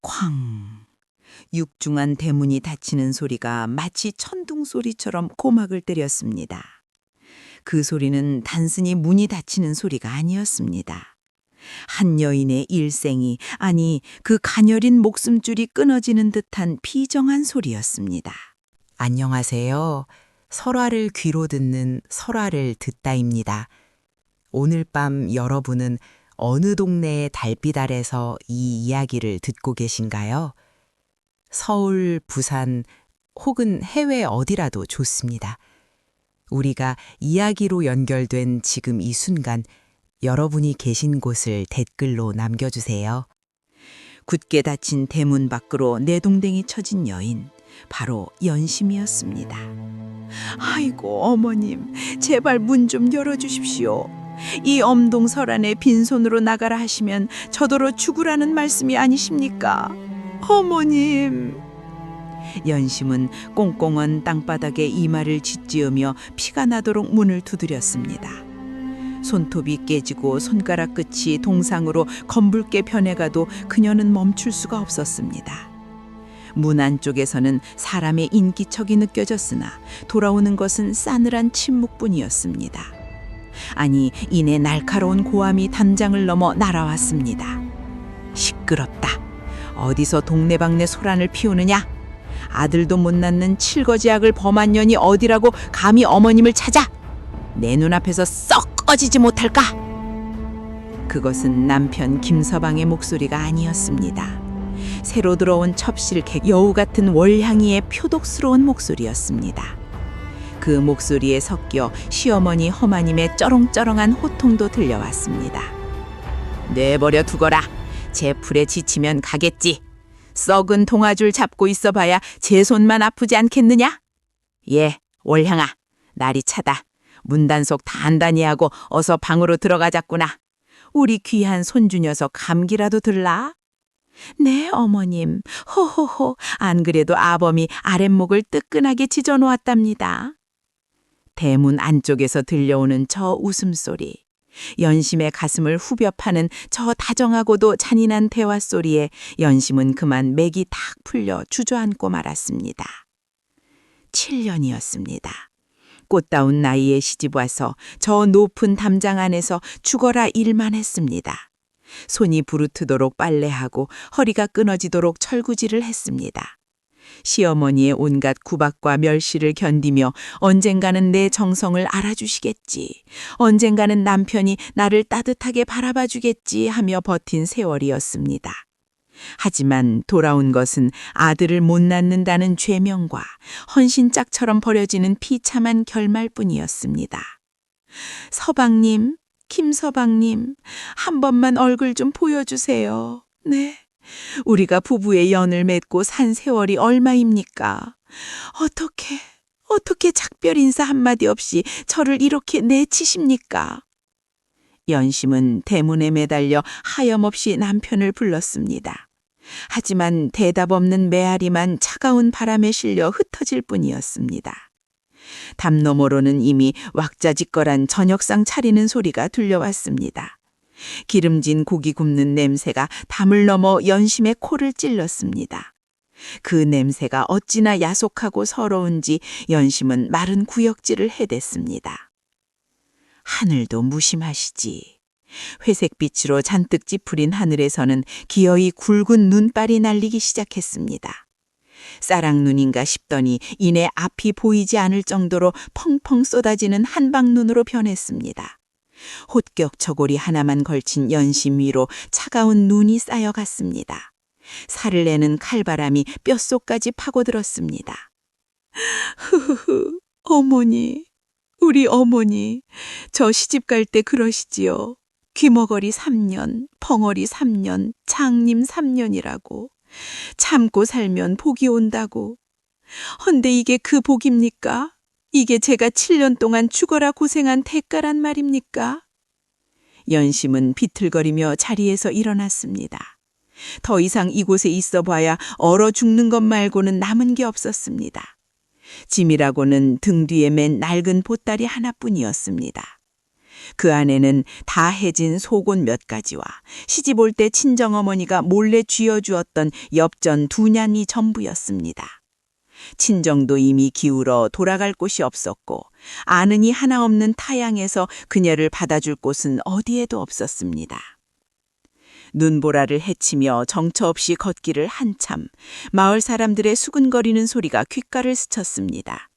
쾅! 육중한 대문이 닫히는 소리가 마치 천둥 소리처럼 고막을 때렸습니다. 그 소리는 단순히 문이 닫히는 소리가 아니었습니다. 한 여인의 일생이, 아니 그 가녀린 목숨줄이 끊어지는 듯한 비정한 소리였습니다. 안녕하세요. 설화를 귀로 듣는 설화를 듣다입니다. 오늘 밤 여러분은 어느 동네의 달빛 아래서 이 이야기를 듣고 계신가요? 서울, 부산 혹은 해외 어디라도 좋습니다. 우리가 이야기로 연결된 지금 이 순간 여러분이 계신 곳을 댓글로 남겨주세요. 굳게 닫힌 대문 밖으로 내동댕이 쳐진 여인, 바로 연심이었습니다. 아이고 어머님, 제발 문 좀 열어주십시오. 이 엄동설안에 빈손으로 나가라 하시면 저더러 죽으라는 말씀이 아니십니까? 어머님. 연심은 꽁꽁한 땅바닥에 이마를 짓지으며 피가 나도록 문을 두드렸습니다. 손톱이 깨지고 손가락 끝이 동상으로 검붉게 변해가도 그녀는 멈출 수가 없었습니다. 문 안쪽에서는 사람의 인기척이 느껴졌으나 돌아오는 것은 싸늘한 침묵뿐이었습니다. 아니, 이내 날카로운 고함이 담장을 넘어 날아왔습니다. 시끄럽다. 어디서 동네방네 소란을 피우느냐? 아들도 못 낳는 칠거지약을 범한 년이 어디라고 감히 어머님을 찾아? 내 눈앞에서 썩 꺼지지 못할까? 그것은 남편 김서방의 목소리가 아니었습니다. 새로 들어온 첩실객 여우 같은 월향이의 표독스러운 목소리였습니다. 그 목소리에 섞여 시어머니 허마님의 쩌렁쩌렁한 호통도 들려왔습니다. 내버려 두거라. 제 풀에 지치면 가겠지. 썩은 동아줄 잡고 있어봐야 제 손만 아프지 않겠느냐? 예, 월향아, 날이 차다. 문단속 단단히 하고 어서 방으로 들어가자꾸나. 우리 귀한 손주 녀석 감기라도 들라? 네, 어머님. 호호호, 안 그래도 아범이 아랫목을 뜨끈하게 찢어놓았답니다. 대문 안쪽에서 들려오는 저 웃음소리, 연심의 가슴을 후벼 파는 저 다정하고도 잔인한 대화소리에 연심은 그만 맥이 탁 풀려 주저앉고 말았습니다. 7년이었습니다. 꽃다운 나이에 시집와서 저 높은 담장 안에서 죽어라 일만 했습니다. 손이 부르트도록 빨래하고 허리가 끊어지도록 철구질을 했습니다. 시어머니의 온갖 구박과 멸시를 견디며 언젠가는 내 정성을 알아주시겠지, 언젠가는 남편이 나를 따뜻하게 바라봐 주겠지 하며 버틴 세월이었습니다. 하지만 돌아온 것은 아들을 못 낳는다는 죄명과 헌신짝처럼 버려지는 비참한 결말뿐이었습니다. 서방님, 김서방님, 한 번만 얼굴 좀 보여주세요. 네. 우리가 부부의 연을 맺고 산 세월이 얼마입니까? 어떻게 작별 인사 한마디 없이 저를 이렇게 내치십니까? 연심은 대문에 매달려 하염없이 남편을 불렀습니다. 하지만 대답 없는 메아리만 차가운 바람에 실려 흩어질 뿐이었습니다. 담 너머로는 이미 왁자지껄한 저녁상 차리는 소리가 들려왔습니다. 기름진 고기 굽는 냄새가 담을 넘어 연심의 코를 찔렀습니다. 그 냄새가 어찌나 야속하고 서러운지 연심은 마른 구역질을 해댔습니다. 하늘도 무심하시지. 회색빛으로 잔뜩 찌푸린 하늘에서는 기어이 굵은 눈발이 날리기 시작했습니다. 쌀랑눈인가 싶더니 이내 앞이 보이지 않을 정도로 펑펑 쏟아지는 한방눈으로 변했습니다. 혹격 저고리 하나만 걸친 연심 위로 차가운 눈이 쌓여갔습니다. 살을 내는 칼바람이 뼛속까지 파고들었습니다. 흐흐흐, 어머니, 우리 어머니, 저 시집갈 때 그러시지요. 귀머거리 3년, 벙어리 3년, 장님 3년이라고. 참고 살면 복이 온다고. 헌데 이게 그 복입니까? 이게 제가 7년 동안 죽어라 고생한 대가란 말입니까? 연심은 비틀거리며 자리에서 일어났습니다. 더 이상 이곳에 있어 봐야 얼어 죽는 것 말고는 남은 게 없었습니다. 짐이라고는 등 뒤에 맨 낡은 보따리 하나뿐이었습니다. 그 안에는 다 해진 속옷 몇 가지와 시집 올 때 친정어머니가 몰래 쥐어주었던 엽전 2냥이 전부였습니다. 친정도 이미 기울어 돌아갈 곳이 없었고 아는이 하나 없는 타양에서 그녀를 받아줄 곳은 어디에도 없었습니다. 눈보라를 헤치며 정처 없이 걷기를 한참 마을 사람들의 수근거리는 소리가 귓가를 스쳤습니다.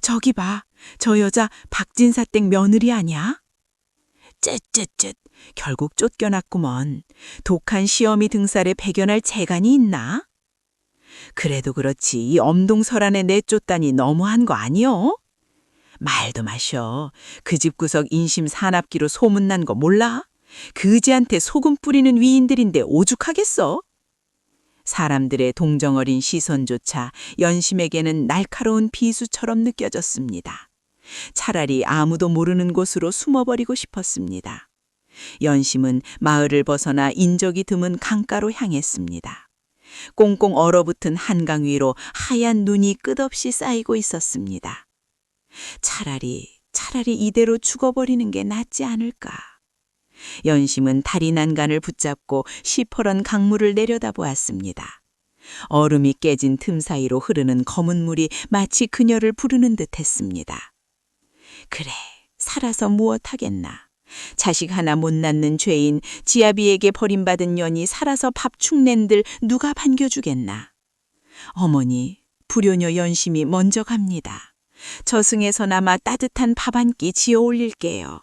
저기 봐, 저 여자 박진사 댁 며느리 아냐? 쯧쯧쯧, 결국 쫓겨났구먼. 독한 시어미 등살에 배견할 재간이 있나? 그래도 그렇지 이 엄동설안에 내쫓다니 너무한 거 아니요? 말도 마셔. 그 집 구석 인심 사납기로 소문난 거 몰라? 그지한테 소금 뿌리는 위인들인데 오죽하겠어? 사람들의 동정어린 시선조차 연심에게는 날카로운 비수처럼 느껴졌습니다. 차라리 아무도 모르는 곳으로 숨어버리고 싶었습니다. 연심은 마을을 벗어나 인적이 드문 강가로 향했습니다. 꽁꽁 얼어붙은 한강 위로 하얀 눈이 끝없이 쌓이고 있었습니다. 차라리 이대로 죽어버리는 게 낫지 않을까. 연심은 다리 난간을 붙잡고 시퍼런 강물을 내려다보았습니다. 얼음이 깨진 틈 사이로 흐르는 검은 물이 마치 그녀를 부르는 듯했습니다. 그래, 살아서 무엇하겠나. 자식 하나 못 낳는 죄인 지아비에게 버림받은 년이 살아서 밥 축낸들 누가 반겨주겠나. 어머니, 불효녀 연심이 먼저 갑니다. 저승에서나마 따뜻한 밥 한 끼 지어 올릴게요.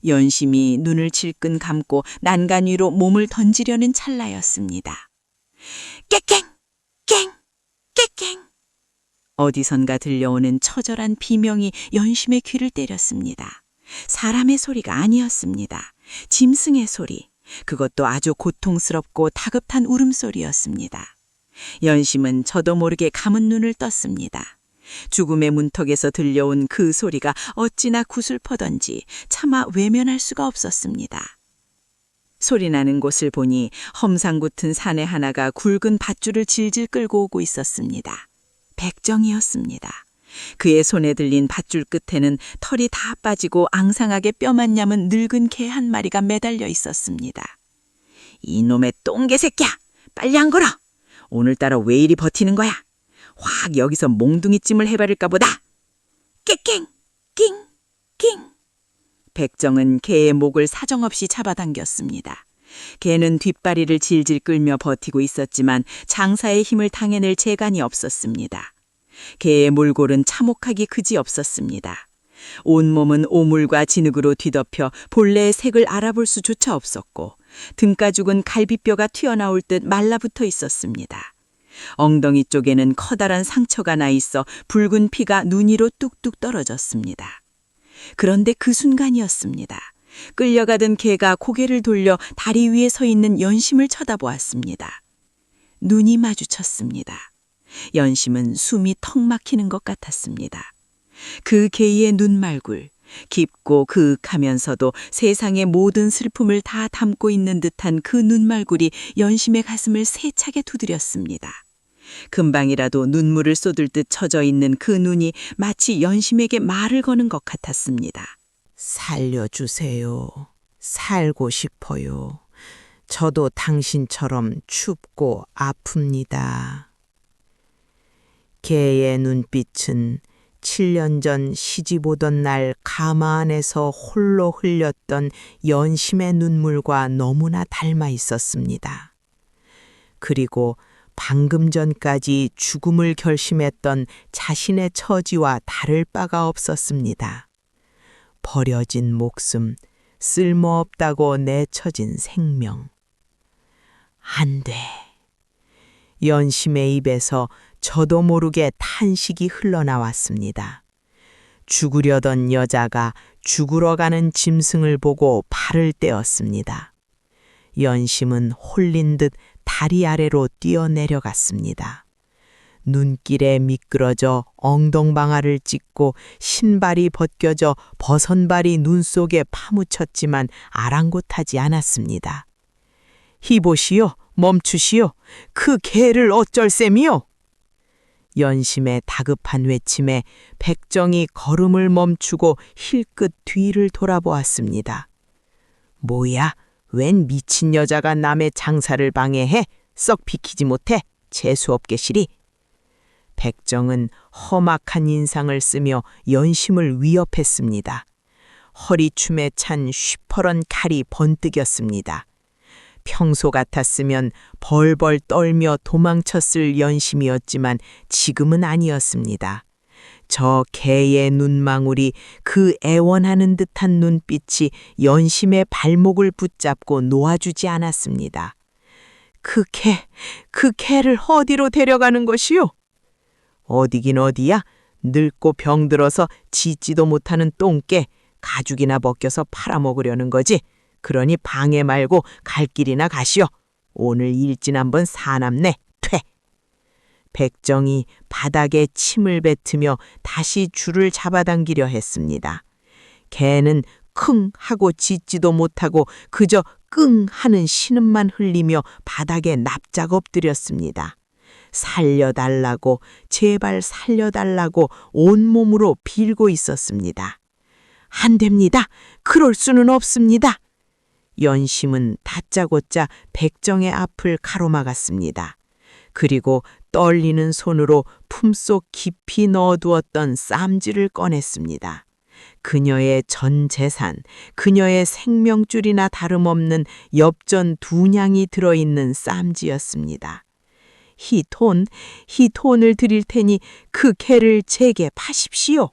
연심이 눈을 질끈 감고 난간 위로 몸을 던지려는 찰나였습니다. 깨깽! 깽! 깨깽! 어디선가 들려오는 처절한 비명이 연심의 귀를 때렸습니다. 사람의 소리가 아니었습니다. 짐승의 소리, 그것도 아주 고통스럽고 다급한 울음소리였습니다. 연심은 저도 모르게 감은 눈을 떴습니다. 죽음의 문턱에서 들려온 그 소리가 어찌나 구슬퍼던지 차마 외면할 수가 없었습니다. 소리 나는 곳을 보니 험상궂은 산에 하나가 굵은 밧줄을 질질 끌고 오고 있었습니다. 백정이었습니다. 그의 손에 들린 밧줄 끝에는 털이 다 빠지고 앙상하게 뼈만 남은 늙은 개 한 마리가 매달려 있었습니다. 이놈의 똥개 새끼야! 빨리 안 걸어! 오늘따라 왜 이리 버티는 거야? 확 여기서 몽둥이찜을 해버릴까 보다! 깨깽! 낑! 낑! 백정은 개의 목을 사정없이 잡아당겼습니다. 개는 뒷다리를 질질 끌며 버티고 있었지만 장사의 힘을 당해낼 재간이 없었습니다. 개의 몰골은 참혹하기 그지없었습니다. 온몸은 오물과 진흙으로 뒤덮여 본래의 색을 알아볼 수조차 없었고 등가죽은 갈비뼈가 튀어나올 듯 말라붙어 있었습니다. 엉덩이 쪽에는 커다란 상처가 나 있어 붉은 피가 눈 위로 뚝뚝 떨어졌습니다. 그런데 그 순간이었습니다. 끌려가던 개가 고개를 돌려 다리 위에 서 있는 연심을 쳐다보았습니다. 눈이 마주쳤습니다. 연심은 숨이 턱 막히는 것 같았습니다. 그 개의 눈말굴, 깊고 그윽하면서도 세상의 모든 슬픔을 다 담고 있는 듯한 그 눈말굴이 연심의 가슴을 세차게 두드렸습니다. 금방이라도 눈물을 쏟을 듯 처져 있는 그 눈이 마치 연심에게 말을 거는 것 같았습니다. 살려주세요. 살고 싶어요. 저도 당신처럼 춥고 아픕니다. 개의 눈빛은 7년 전 시집 오던 날 가마 안에서 홀로 흘렸던 연심의 눈물과 너무나 닮아 있었습니다. 그리고 방금 전까지 죽음을 결심했던 자신의 처지와 다를 바가 없었습니다. 버려진 목숨, 쓸모없다고 내쳐진 생명. 안 돼. 연심의 입에서 저도 모르게 탄식이 흘러나왔습니다. 죽으려던 여자가 죽으러 가는 짐승을 보고 발을 떼었습니다. 연심은 홀린 듯 다리 아래로 뛰어내려갔습니다. 눈길에 미끄러져 엉덩방아를 찢고 신발이 벗겨져 버선발이 눈 속에 파묻혔지만 아랑곳하지 않았습니다. 희보시오, 멈추시오. 그 개를 어쩔 셈이요? 연심의 다급한 외침에 백정이 걸음을 멈추고 힐끗 뒤를 돌아보았습니다. 뭐야? 웬 미친 여자가 남의 장사를 방해해? 썩 비키지 못해? 재수없게 시리. 백정은 험악한 인상을 쓰며 연심을 위협했습니다. 허리춤에 찬 쉬퍼런 칼이 번뜩였습니다. 평소 같았으면 벌벌 떨며 도망쳤을 연심이었지만 지금은 아니었습니다. 저 개의 눈망울이 그 애원하는 듯한 눈빛이 연심의 발목을 붙잡고 놓아주지 않았습니다. 그 개를 어디로 데려가는 것이요? 어디긴 어디야? 늙고 병들어서 짖지도 못하는 똥개, 가죽이나 벗겨서 팔아먹으려는 거지. 그러니 방해 말고 갈 길이나 가시오. 오늘 일진 한번 사납네. 퇴! 백정이 바닥에 침을 뱉으며 다시 줄을 잡아당기려 했습니다. 개는 킁 하고 짖지도 못하고 그저 끙 하는 신음만 흘리며 바닥에 납작 엎드렸습니다. 살려달라고, 제발 살려달라고 온몸으로 빌고 있었습니다. 안 됩니다. 그럴 수는 없습니다. 연심은 다짜고짜 백정의 앞을 가로막았습니다. 그리고 떨리는 손으로 품속 깊이 넣어두었던 쌈지를 꺼냈습니다. 그녀의 전 재산, 그녀의 생명줄이나 다름없는 엽전 2냥이 들어있는 쌈지였습니다. 이 돈을 드릴 테니 그 개를 제게 파십시오.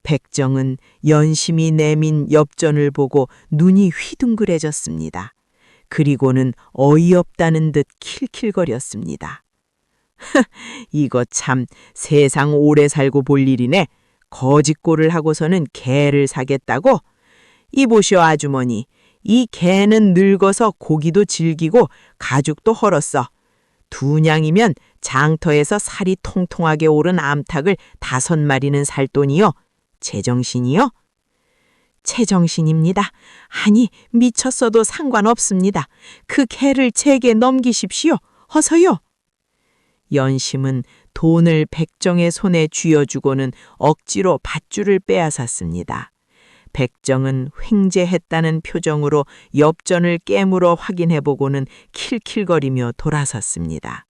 백정은 연심이 내민 엽전을 보고 눈이 휘둥그레졌습니다. 그리고는 어이없다는 듯 킬킬거렸습니다. 이거 참 세상 오래 살고 볼 일이네. 거짓골을 하고서는 개를 사겠다고? 이보시오 아주머니, 이 개는 늙어서 고기도 질기고 가죽도 헐었어. 2냥이면 장터에서 살이 통통하게 오른 암탉을 5마리는 살 돈이요. 제정신이요? 제정신입니다. 아니, 미쳤어도 상관없습니다. 그 개를 제게 넘기십시오. 어서요. 연심은 돈을 백정의 손에 쥐어주고는 억지로 밧줄을 빼앗았습니다. 백정은 횡재했다는 표정으로 엽전을 깨물어 확인해보고는 킬킬거리며 돌아섰습니다.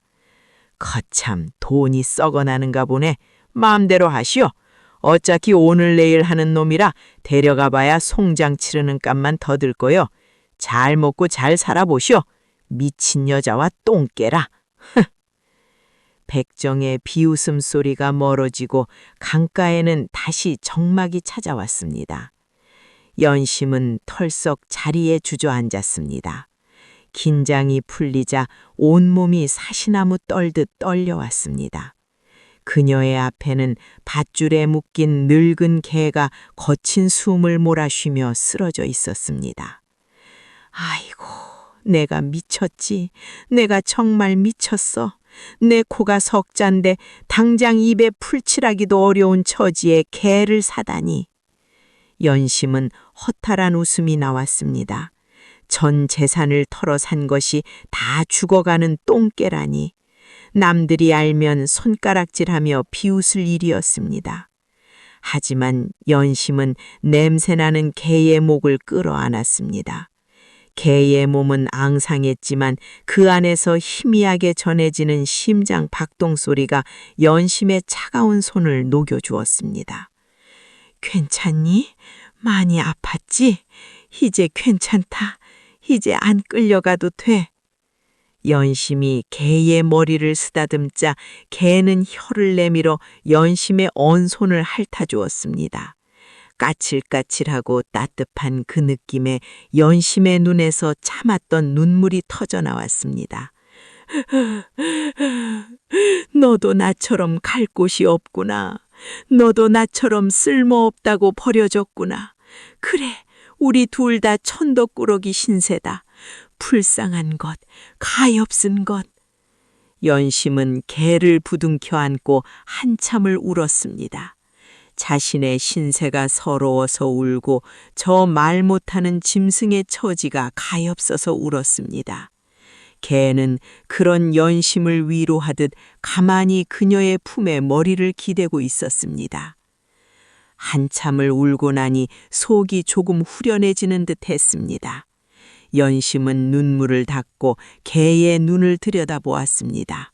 거참 돈이 썩어나는가 보네. 마음대로 하시오. 어차피 오늘 내일 하는 놈이라 데려가봐야 송장 치르는 값만 더 들 거요. 잘 먹고 잘 살아보시오. 미친 여자와 똥개라. 백정의 비웃음 소리가 멀어지고 강가에는 다시 정막이 찾아왔습니다. 연심은 털썩 자리에 주저앉았습니다. 긴장이 풀리자 온몸이 사시나무 떨듯 떨려왔습니다. 그녀의 앞에는 밧줄에 묶인 늙은 개가 거친 숨을 몰아쉬며 쓰러져 있었습니다. 아이고, 내가 미쳤지. 내가 정말 미쳤어. 내 코가 석잔데 당장 입에 풀칠하기도 어려운 처지에 개를 사다니. 연심은 허탈한 웃음이 나왔습니다. 전 재산을 털어 산 것이 다 죽어가는 똥개라니. 남들이 알면 손가락질하며 비웃을 일이었습니다. 하지만 연심은 냄새나는 개의 목을 끌어안았습니다. 개의 몸은 앙상했지만 그 안에서 희미하게 전해지는 심장 박동 소리가 연심의 차가운 손을 녹여주었습니다. 괜찮니? 많이 아팠지? 이제 괜찮다. 이제 안 끌려가도 돼. 연심이 개의 머리를 쓰다듬자 개는 혀를 내밀어 연심의 언 손을 핥아주었습니다. 까칠까칠하고 따뜻한 그 느낌에 연심의 눈에서 참았던 눈물이 터져나왔습니다. 너도 나처럼 갈 곳이 없구나. 너도 나처럼 쓸모없다고 버려졌구나. 그래, 우리 둘 다 천덕꾸러기 신세다. 불쌍한 것, 가엾은 것. 연심은 개를 부둥켜 안고 한참을 울었습니다. 자신의 신세가 서러워서 울고 저 말 못하는 짐승의 처지가 가엾어서 울었습니다. 개는 그런 연심을 위로하듯 가만히 그녀의 품에 머리를 기대고 있었습니다. 한참을 울고 나니 속이 조금 후련해지는 듯 했습니다. 연심은 눈물을 닦고 개의 눈을 들여다보았습니다.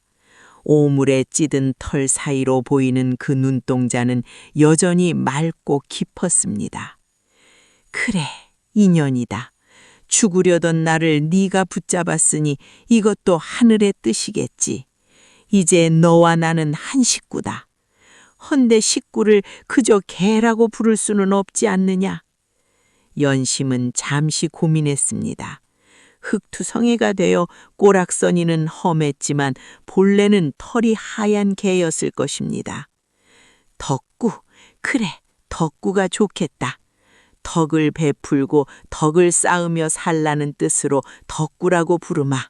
오물에 찌든 털 사이로 보이는 그 눈동자는 여전히 맑고 깊었습니다. 그래, 인연이다. 죽으려던 나를 네가 붙잡았으니 이것도 하늘의 뜻이겠지. 이제 너와 나는 한 식구다. 헌데 식구를 그저 개라고 부를 수는 없지 않느냐. 연심은 잠시 고민했습니다. 흙투성이가 되어 꼬락서니는 험했지만 본래는 털이 하얀 개였을 것입니다. 덕구, 그래, 덕구가 좋겠다. 덕을 베풀고 덕을 쌓으며 살라는 뜻으로 덕구라고 부르마.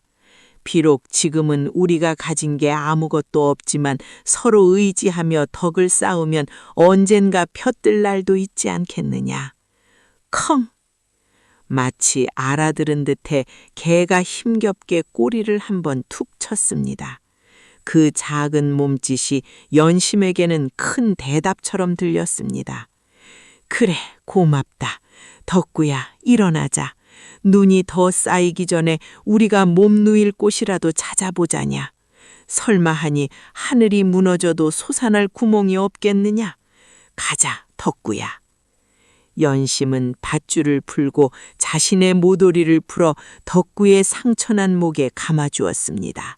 비록 지금은 우리가 가진 게 아무것도 없지만 서로 의지하며 덕을 쌓으면 언젠가 펴뜰 날도 있지 않겠느냐. 컹! 마치 알아들은 듯해 개가 힘겹게 꼬리를 한번 툭 쳤습니다. 그 작은 몸짓이 연심에게는 큰 대답처럼 들렸습니다. 그래, 고맙다. 덕구야, 일어나자. 눈이 더 쌓이기 전에 우리가 몸 누일 곳이라도 찾아보자냐. 설마 하니 하늘이 무너져도 솟아날 구멍이 없겠느냐. 가자, 덕구야. 연심은 밧줄을 풀고 자신의 모도리를 풀어 덕구의 상처난 목에 감아주었습니다.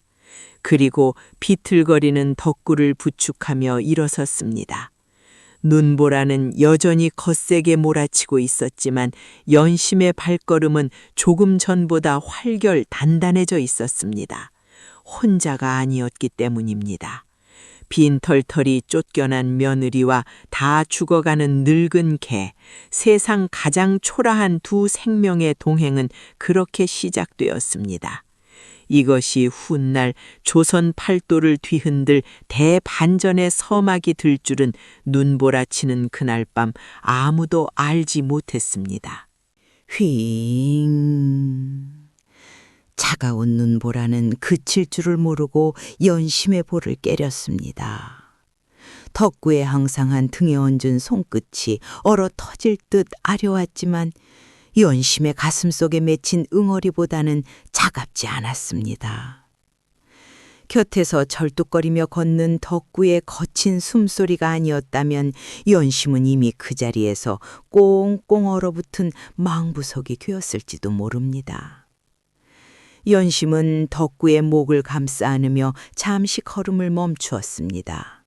그리고 비틀거리는 덕구를 부축하며 일어섰습니다. 눈보라는 여전히 거세게 몰아치고 있었지만 연심의 발걸음은 조금 전보다 활결 단단해져 있었습니다. 혼자가 아니었기 때문입니다. 빈털털이 쫓겨난 며느리와 다 죽어가는 늙은 개, 세상 가장 초라한 두 생명의 동행은 그렇게 시작되었습니다. 이것이 훗날 조선 팔도를 뒤흔들 대반전의 서막이 들 줄은 눈보라치는 그날 밤 아무도 알지 못했습니다. 휘잉. 차가운 눈보라는 그칠 줄을 모르고 연심의 볼을 깨렸습니다. 덕구의 항상한 등에 얹은 손끝이 얼어 터질 듯 아려왔지만 연심의 가슴속에 맺힌 응어리보다는 차갑지 않았습니다. 곁에서 절뚝거리며 걷는 덕구의 거친 숨소리가 아니었다면 연심은 이미 그 자리에서 꽁꽁 얼어붙은 망부석이 되었을지도 모릅니다. 연심은 덕구의 목을 감싸 안으며 잠시 걸음을 멈추었습니다.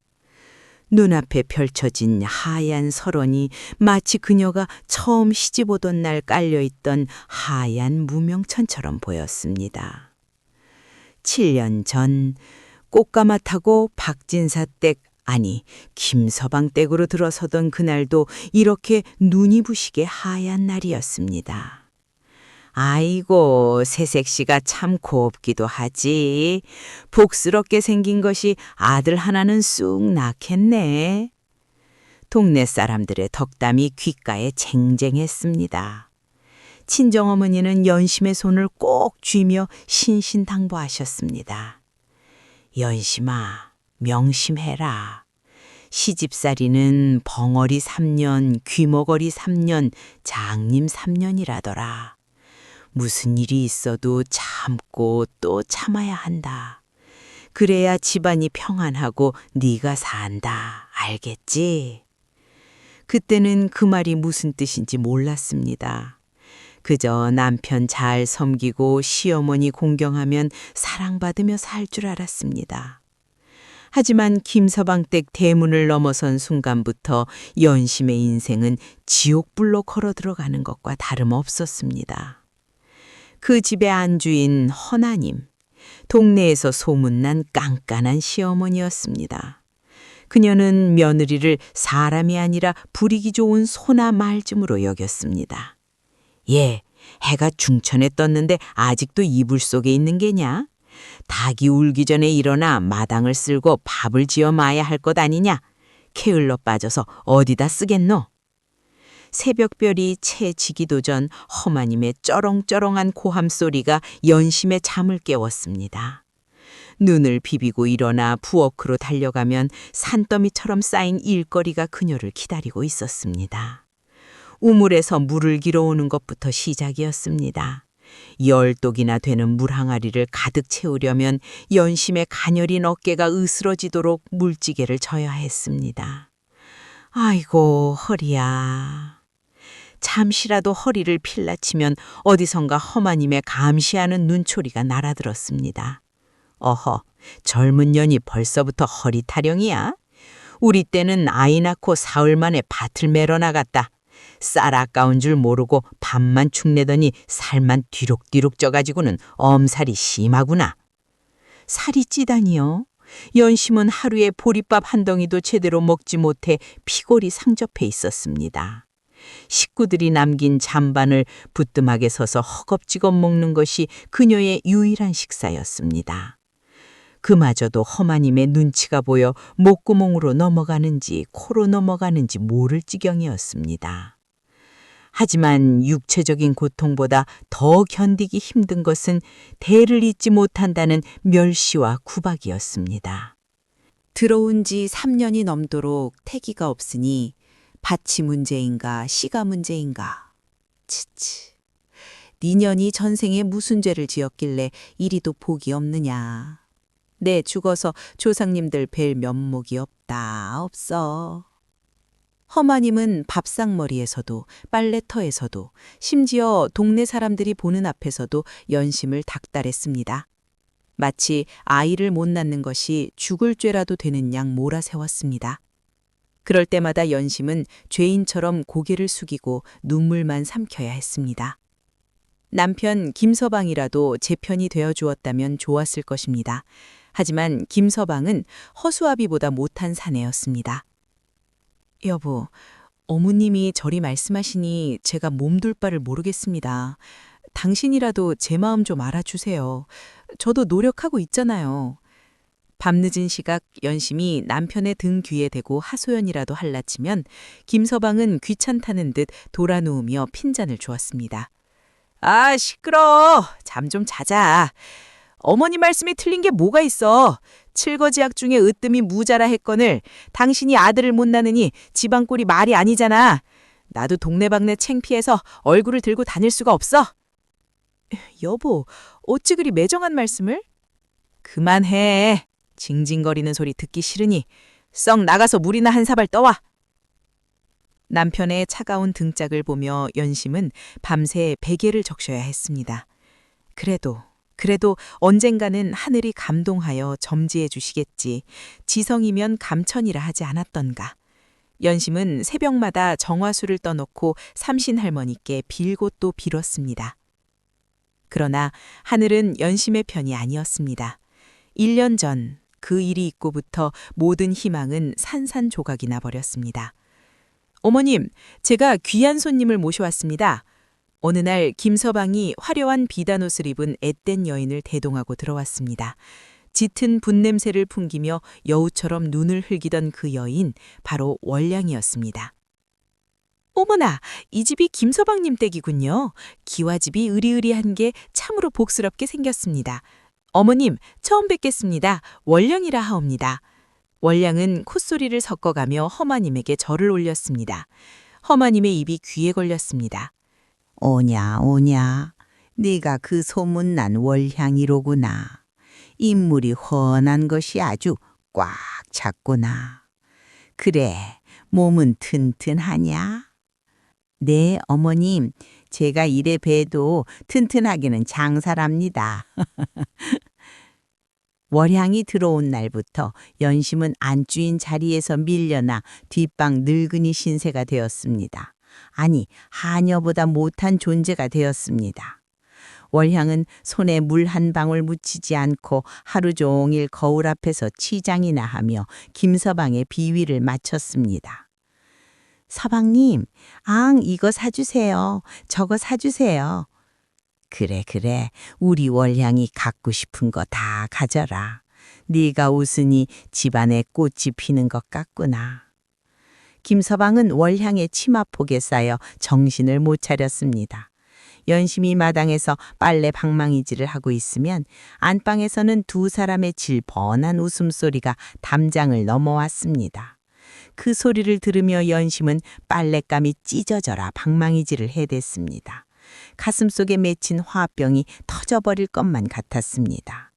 눈앞에 펼쳐진 하얀 설원이 마치 그녀가 처음 시집오던 날 깔려있던 하얀 무명천처럼 보였습니다. 7년 전 꽃가마 타고 박진사 댁, 아니 김서방 댁으로 들어서던 그날도 이렇게 눈이 부시게 하얀 날이었습니다. 아이고, 새색시가 참 곱기도 하지. 복스럽게 생긴 것이 아들 하나는 쑥 낳겠네. 동네 사람들의 덕담이 귓가에 쟁쟁했습니다. 친정어머니는 연심의 손을 꼭 쥐며 신신당부하셨습니다. 연심아, 명심해라. 시집살이는 벙어리 3년, 귀머거리 3년, 장님 3년이라더라. 무슨 일이 있어도 참고 또 참아야 한다. 그래야 집안이 평안하고 네가 산다. 알겠지? 그때는 그 말이 무슨 뜻인지 몰랐습니다. 그저 남편 잘 섬기고 시어머니 공경하면 사랑받으며 살 줄 알았습니다. 하지만 김서방 댁 대문을 넘어선 순간부터 연심의 인생은 지옥불로 걸어 들어가는 것과 다름없었습니다. 그 집의 안주인 허나님, 동네에서 소문난 깐깐한 시어머니였습니다. 그녀는 며느리를 사람이 아니라 부리기 좋은 소나 말쯤으로 여겼습니다. 예, 해가 중천에 떴는데 아직도 이불 속에 있는 게냐? 닭이 울기 전에 일어나 마당을 쓸고 밥을 지어 마야 할 것 아니냐? 게을러 빠져서 어디다 쓰겠노? 새벽별이 채 지기도 전 허마님의 쩌렁쩌렁한 고함 소리가 연심의 잠을 깨웠습니다. 눈을 비비고 일어나 부엌으로 달려가면 산더미처럼 쌓인 일거리가 그녀를 기다리고 있었습니다. 우물에서 물을 길어오는 것부터 시작이었습니다. 10독이나 되는 물 항아리를 가득 채우려면 연심의 가녀린 어깨가 으스러지도록 물지개를 져야 했습니다. 아이고 허리야. 잠시라도 허리를 필라치면 어디선가 허마님의 감시하는 눈초리가 날아들었습니다. 어허, 젊은 년이 벌써부터 허리 타령이야? 우리 때는 아이 낳고 사흘 만에 밭을 매러 나갔다. 쌀 아까운 줄 모르고 밥만 축내더니 살만 뒤룩뒤룩 쪄가지고는 엄살이 심하구나. 살이 찌다니요? 연심은 하루에 보리밥 한 덩이도 제대로 먹지 못해 피골이 상접해 있었습니다. 식구들이 남긴 잔반을 부뚜막에 서서 허겁지겁 먹는 것이 그녀의 유일한 식사였습니다. 그마저도 허마님의 눈치가 보여 목구멍으로 넘어가는지 코로 넘어가는지 모를 지경이었습니다. 하지만 육체적인 고통보다 더 견디기 힘든 것은 대를 잇지 못한다는 멸시와 구박이었습니다. 들어온 지 3년이 넘도록 태기가 없으니 밭이 문제인가 씨가 문제인가. 치치. 네 년이 전생에 무슨 죄를 지었길래 이리도 복이 없느냐. 내 죽어서 조상님들 뵐 면목이 없어. 허마님은 밥상머리에서도 빨래터에서도 심지어 동네 사람들이 보는 앞에서도 연심을 닥달했습니다. 마치 아이를 못 낳는 것이 죽을 죄라도 되는 양 몰아세웠습니다. 그럴 때마다 연심은 죄인처럼 고개를 숙이고 눈물만 삼켜야 했습니다. 남편 김서방이라도 제 편이 되어 주었다면 좋았을 것입니다. 하지만 김서방은 허수아비보다 못한 사내였습니다. 여보, 어머님이 저리 말씀하시니 제가 몸둘 바를 모르겠습니다. 당신이라도 제 마음 좀 알아주세요. 저도 노력하고 있잖아요. 밤늦은 시각 연심이 남편의 등 뒤에 대고 하소연이라도 할라치면 김서방은 귀찮다는 듯 돌아누우며 핀잔을 주었습니다. 아, 시끄러. 잠 좀 자자. 어머니 말씀이 틀린 게 뭐가 있어. 칠거지약 중에 으뜸이 무자라 했거늘 당신이 아들을 못 낳으니 집안 꼴이 말이 아니잖아. 나도 동네방네 창피해서 얼굴을 들고 다닐 수가 없어. 여보, 어찌 그리 매정한 말씀을? 그만해. 징징거리는 소리 듣기 싫으니 썩 나가서 물이나 한 사발 떠와. 남편의 차가운 등짝을 보며 연심은 밤새 베개를 적셔야 했습니다. 그래도 언젠가는 하늘이 감동하여 점지해 주시겠지. 지성이면 감천이라 하지 않았던가. 연심은 새벽마다 정화수를 떠놓고 삼신할머니께 빌고 또 빌었습니다. 그러나 하늘은 연심의 편이 아니었습니다. 1년 전 그 일이 있고부터 모든 희망은 산산조각이 나버렸습니다. 어머님, 제가 귀한 손님을 모셔왔습니다. 어느 날 김서방이 화려한 비단옷을 입은 앳된 여인을 대동하고 들어왔습니다. 짙은 분냄새를 풍기며 여우처럼 눈을 흘기던 그 여인, 바로 월량이었습니다. 어머나, 이 집이 김서방님 댁이군요. 기와집이 으리으리한 게 참으로 복스럽게 생겼습니다. 어머님, 처음 뵙겠습니다. 월량이라 하옵니다. 월량은 콧소리를 섞어가며 허마님에게 절을 올렸습니다. 허마님의 입이 귀에 걸렸습니다. 오냐, 네가 그 소문난 월향이로구나. 인물이 훤한 것이 아주 꽉 찼구나. 그래, 몸은 튼튼하냐? 네, 어머님, 제가 이래 봬도 튼튼하기는 장사랍니다. 월향이 들어온 날부터 연심은 안주인 자리에서 밀려나 뒷방 늙은이 신세가 되었습니다. 아니, 하녀보다 못한 존재가 되었습니다. 월향은 손에 물 한 방울 묻히지 않고 하루 종일 거울 앞에서 치장이나 하며 김서방의 비위를 마쳤습니다. 서방님, 이거 사주세요. 저거 사주세요. 그래, 우리 월향이 갖고 싶은 거 다 가져라. 네가 웃으니 집안에 꽃이 피는 것 같구나. 김서방은 월향의 치마폭에 쌓여 정신을 못 차렸습니다. 연심이 마당에서 빨래 방망이질을 하고 있으면 안방에서는 두 사람의 질펀한 웃음소리가 담장을 넘어왔습니다. 그 소리를 들으며 연심은 빨랫감이 찢어져라 방망이질을 해댔습니다. 가슴속에 맺힌 화병이 터져버릴 것만 같았습니다.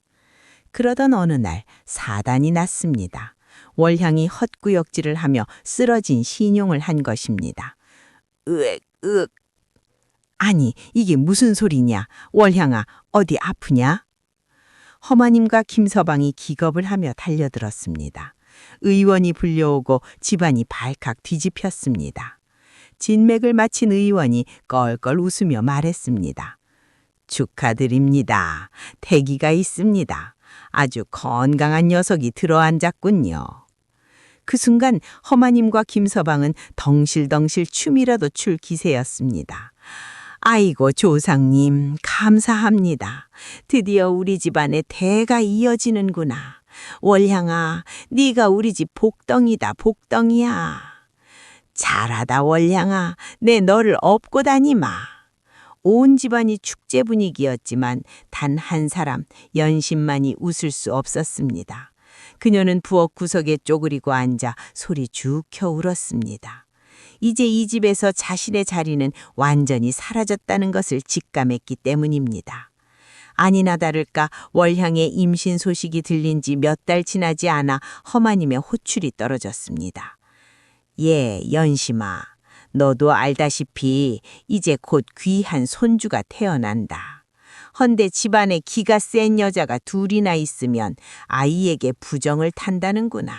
그러던 어느 날 사단이 났습니다. 월향이 헛구역질을 하며 쓰러진 신용을 한 것입니다. 으액, 으액. 아니, 이게 무슨 소리냐? 월향아, 어디 아프냐? 허마님과 김서방이 기겁을 하며 달려들었습니다. 의원이 불려오고 집안이 발칵 뒤집혔습니다. 진맥을 마친 의원이 껄껄 웃으며 말했습니다. 축하드립니다. 태기가 있습니다. 아주 건강한 녀석이 들어앉았군요. 그 순간 허마님과 김서방은 덩실덩실 춤이라도 출 기세였습니다. 아이고 조상님 감사합니다. 드디어 우리 집안에 대가 이어지는구나. 월향아, 네가 우리 집 복덩이다 복덩이야. 잘하다 월향아, 내 너를 업고 다니마. 온 집안이 축제 분위기였지만 단 한 사람 연심만이 웃을 수 없었습니다. 그녀는 부엌 구석에 쪼그리고 앉아 소리 죽 켜 울었습니다. 이제 이 집에서 자신의 자리는 완전히 사라졌다는 것을 직감했기 때문입니다. 아니나 다를까 월향의 임신 소식이 들린 지 몇 달 지나지 않아 허마님의 호출이 떨어졌습니다. 예, 연심아, 너도 알다시피 이제 곧 귀한 손주가 태어난다. 헌데 집안에 기가 센 여자가 둘이나 있으면 아이에게 부정을 탄다는구나.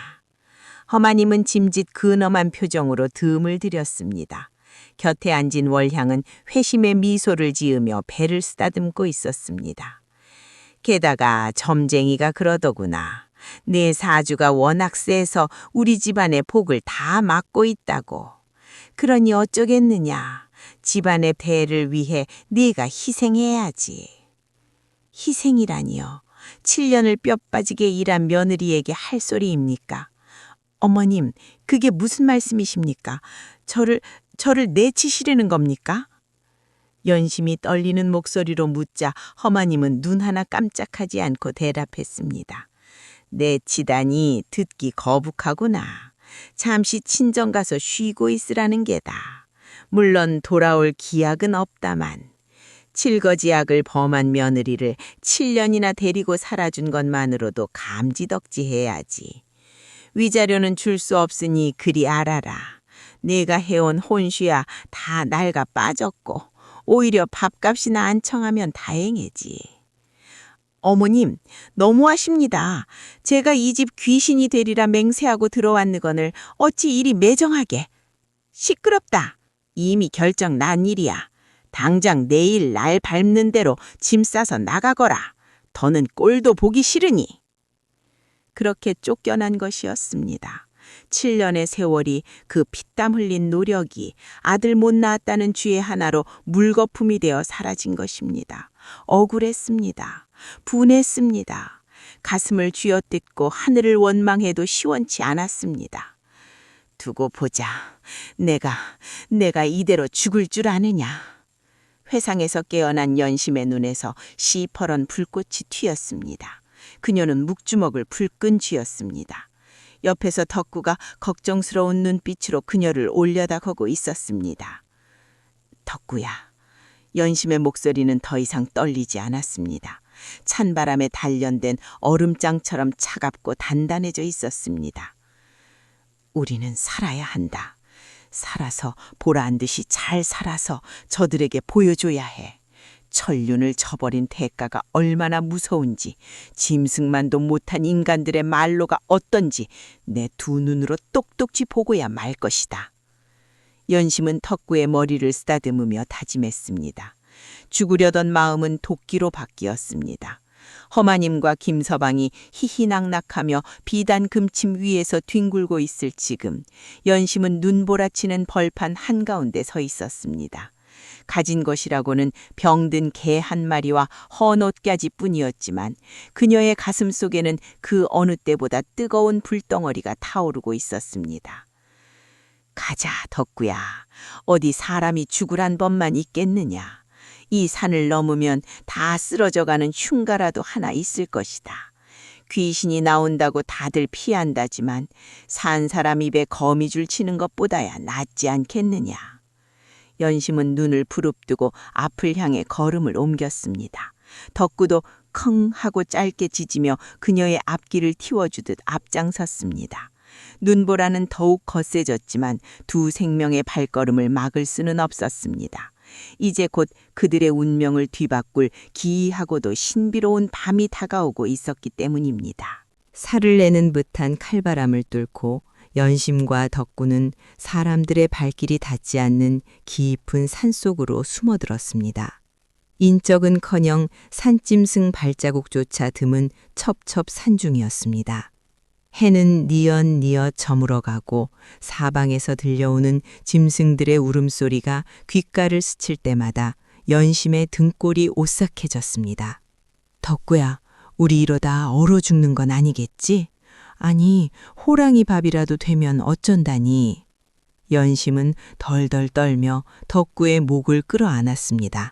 허마님은 짐짓 근엄한 표정으로 듬을 들였습니다. 곁에 앉은 월향은 회심의 미소를 지으며 배를 쓰다듬고 있었습니다. 게다가 점쟁이가 그러더구나. 네 사주가 워낙 세서 우리 집안의 복을 다 막고 있다고. 그러니 어쩌겠느냐. 집안의 대를 위해 네가 희생해야지. 희생이라니요. 7년을 뼈 빠지게 일한 며느리에게 할 소리입니까? 어머님, 그게 무슨 말씀이십니까? 저를 내치시려는 겁니까? 연심이 떨리는 목소리로 묻자 허마님은 눈 하나 깜짝하지 않고 대답했습니다. 내치다니 듣기 거북하구나. 잠시 친정 가서 쉬고 있으라는 게다. 물론 돌아올 기약은 없다만. 칠거지약을 범한 며느리를 7년이나 데리고 살아준 것만으로도 감지덕지해야지. 위자료는 줄 수 없으니 그리 알아라. 내가 해온 혼수야 다 낡아 빠졌고 오히려 밥값이나 안 청하면 다행이지. 어머님, 너무하십니다. 제가 이 집 귀신이 되리라 맹세하고 들어왔느거늘 어찌 이리 매정하게. 시끄럽다. 이미 결정 난 일이야. 당장 내일 날 밟는 대로 짐 싸서 나가거라. 더는 꼴도 보기 싫으니. 그렇게 쫓겨난 것이었습니다. 7년의 세월이 그 피땀 흘린 노력이 아들 못 낳았다는 죄 하나로 물거품이 되어 사라진 것입니다. 억울했습니다. 분했습니다. 가슴을 쥐어뜯고 하늘을 원망해도 시원치 않았습니다. 두고 보자. 내가 이대로 죽을 줄 아느냐. 회상에서 깨어난 연심의 눈에서 시퍼런 불꽃이 튀었습니다. 그녀는 묵주먹을 불끈 쥐었습니다. 옆에서 덕구가 걱정스러운 눈빛으로 그녀를 올려다보고 있었습니다. 덕구야. 연심의 목소리는 더 이상 떨리지 않았습니다. 찬바람에 단련된 얼음장처럼 차갑고 단단해져 있었습니다. 우리는 살아야 한다. 살아서 보라한 듯이 잘 살아서 저들에게 보여줘야 해. 천륜을 저버린 대가가 얼마나 무서운지, 짐승만도 못한 인간들의 말로가 어떤지 내 두 눈으로 똑똑히 보고야 말 것이다. 연심은 덕구의 머리를 쓰다듬으며 다짐했습니다. 죽으려던 마음은 도끼로 바뀌었습니다. 허마님과 김서방이 희희낙낙하며 비단 금침 위에서 뒹굴고 있을 지금 연심은 눈보라치는 벌판 한가운데 서 있었습니다. 가진 것이라고는 병든 개 한 마리와 헌옷가지 뿐이었지만 그녀의 가슴 속에는 그 어느 때보다 뜨거운 불덩어리가 타오르고 있었습니다. 가자, 덕구야. 어디 사람이 죽으란 법만 있겠느냐. 이 산을 넘으면 다 쓰러져가는 흉가라도 하나 있을 것이다. 귀신이 나온다고 다들 피한다지만 산 사람 입에 거미줄 치는 것보다야 낫지 않겠느냐. 연심은 눈을 부릅뜨고 앞을 향해 걸음을 옮겼습니다. 덕구도 컹 하고 짧게 짖으며 그녀의 앞길을 틔워주듯 앞장섰습니다. 눈보라는 더욱 거세졌지만 두 생명의 발걸음을 막을 수는 없었습니다. 이제 곧 그들의 운명을 뒤바꿀 기이하고도 신비로운 밤이 다가오고 있었기 때문입니다. 살을 내는 듯한 칼바람을 뚫고 연심과 덕구는 사람들의 발길이 닿지 않는 깊은 산속으로 숨어들었습니다. 인적은커녕 산짐승 발자국조차 드문 첩첩 산중이었습니다. 해는 니엇니엇 저물어가고 사방에서 들려오는 짐승들의 울음소리가 귓가를 스칠 때마다 연심의 등골이 오싹해졌습니다. 덕구야, 우리 이러다 얼어 죽는 건 아니겠지? 아니, 호랑이 밥이라도 되면 어쩐다니. 연심은 덜덜 떨며 덕구의 목을 끌어안았습니다.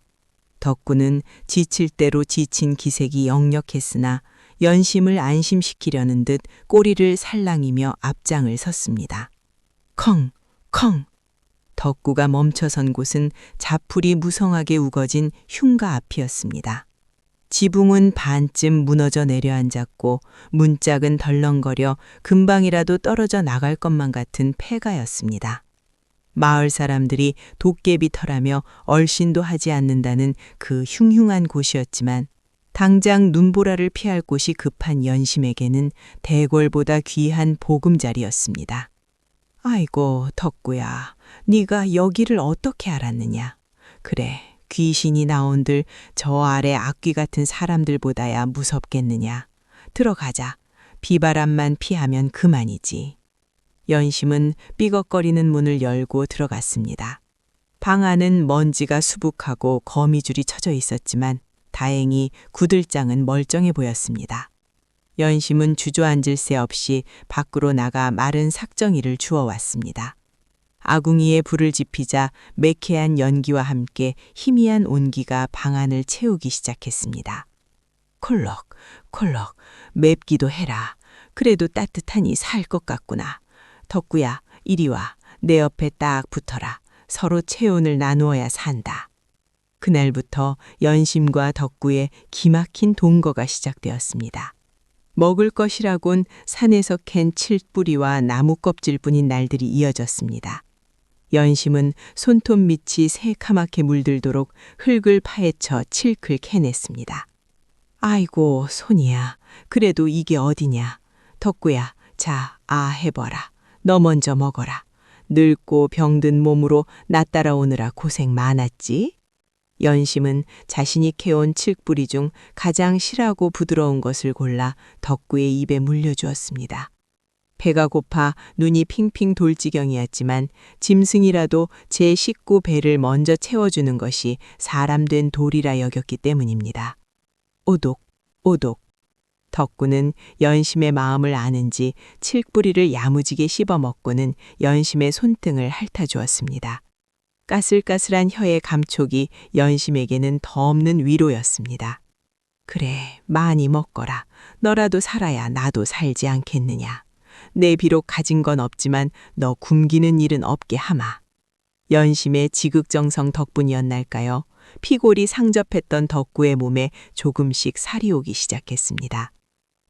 덕구는 지칠 대로 지친 기색이 역력했으나 연심을 안심시키려는 듯 꼬리를 살랑이며 앞장을 섰습니다. 컹! 컹! 덕구가 멈춰선 곳은 자풀이 무성하게 우거진 흉가 앞이었습니다. 지붕은 반쯤 무너져 내려앉았고 문짝은 덜렁거려 금방이라도 떨어져 나갈 것만 같은 폐가였습니다. 마을 사람들이 도깨비터라며 얼씬도 하지 않는다는 그 흉흉한 곳이었지만 당장 눈보라를 피할 곳이 급한 연심에게는 대궐보다 귀한 보금자리였습니다. 아이고, 덕구야, 네가 여기를 어떻게 알았느냐. 그래, 귀신이 나온들 저 아래 악귀 같은 사람들보다야 무섭겠느냐. 들어가자. 비바람만 피하면 그만이지. 연심은 삐걱거리는 문을 열고 들어갔습니다. 방 안은 먼지가 수북하고 거미줄이 쳐져 있었지만 다행히 구들장은 멀쩡해 보였습니다. 연심은 주저앉을 새 없이 밖으로 나가 마른 삭정이를 주워왔습니다. 아궁이에 불을 지피자 매캐한 연기와 함께 희미한 온기가 방 안을 채우기 시작했습니다. 콜록, 콜록, 맵기도 해라. 그래도 따뜻하니 살 것 같구나. 덕구야, 이리 와. 내 옆에 딱 붙어라. 서로 체온을 나누어야 산다. 그날부터 연심과 덕구의 기막힌 동거가 시작되었습니다. 먹을 것이라곤 산에서 캔 칡뿌리와 나무 껍질뿐인 날들이 이어졌습니다. 연심은 손톱 밑이 새카맣게 물들도록 흙을 파헤쳐 칡을 캐냈습니다. 아이고, 손이야. 그래도 이게 어디냐. 덕구야, 자, 해봐라. 너 먼저 먹어라. 늙고 병든 몸으로 나 따라오느라 고생 많았지? 연심은 자신이 캐온 칡뿌리 중 가장 실하고 부드러운 것을 골라 덕구의 입에 물려주었습니다. 배가 고파 눈이 핑핑 돌 지경이었지만 짐승이라도 제 식구 배를 먼저 채워주는 것이 사람 된 도리라 여겼기 때문입니다. 오독, 오독. 덕구는 연심의 마음을 아는지 칡뿌리를 야무지게 씹어먹고는 연심의 손등을 핥아주었습니다. 까슬까슬한 혀의 감촉이 연심에게는 덧없는 위로였습니다. 그래, 많이 먹거라. 너라도 살아야 나도 살지 않겠느냐. 내 비록 가진 건 없지만 너 굶기는 일은 없게 하마. 연심의 지극정성 덕분이었날까요? 피골이 상접했던 덕구의 몸에 조금씩 살이 오기 시작했습니다.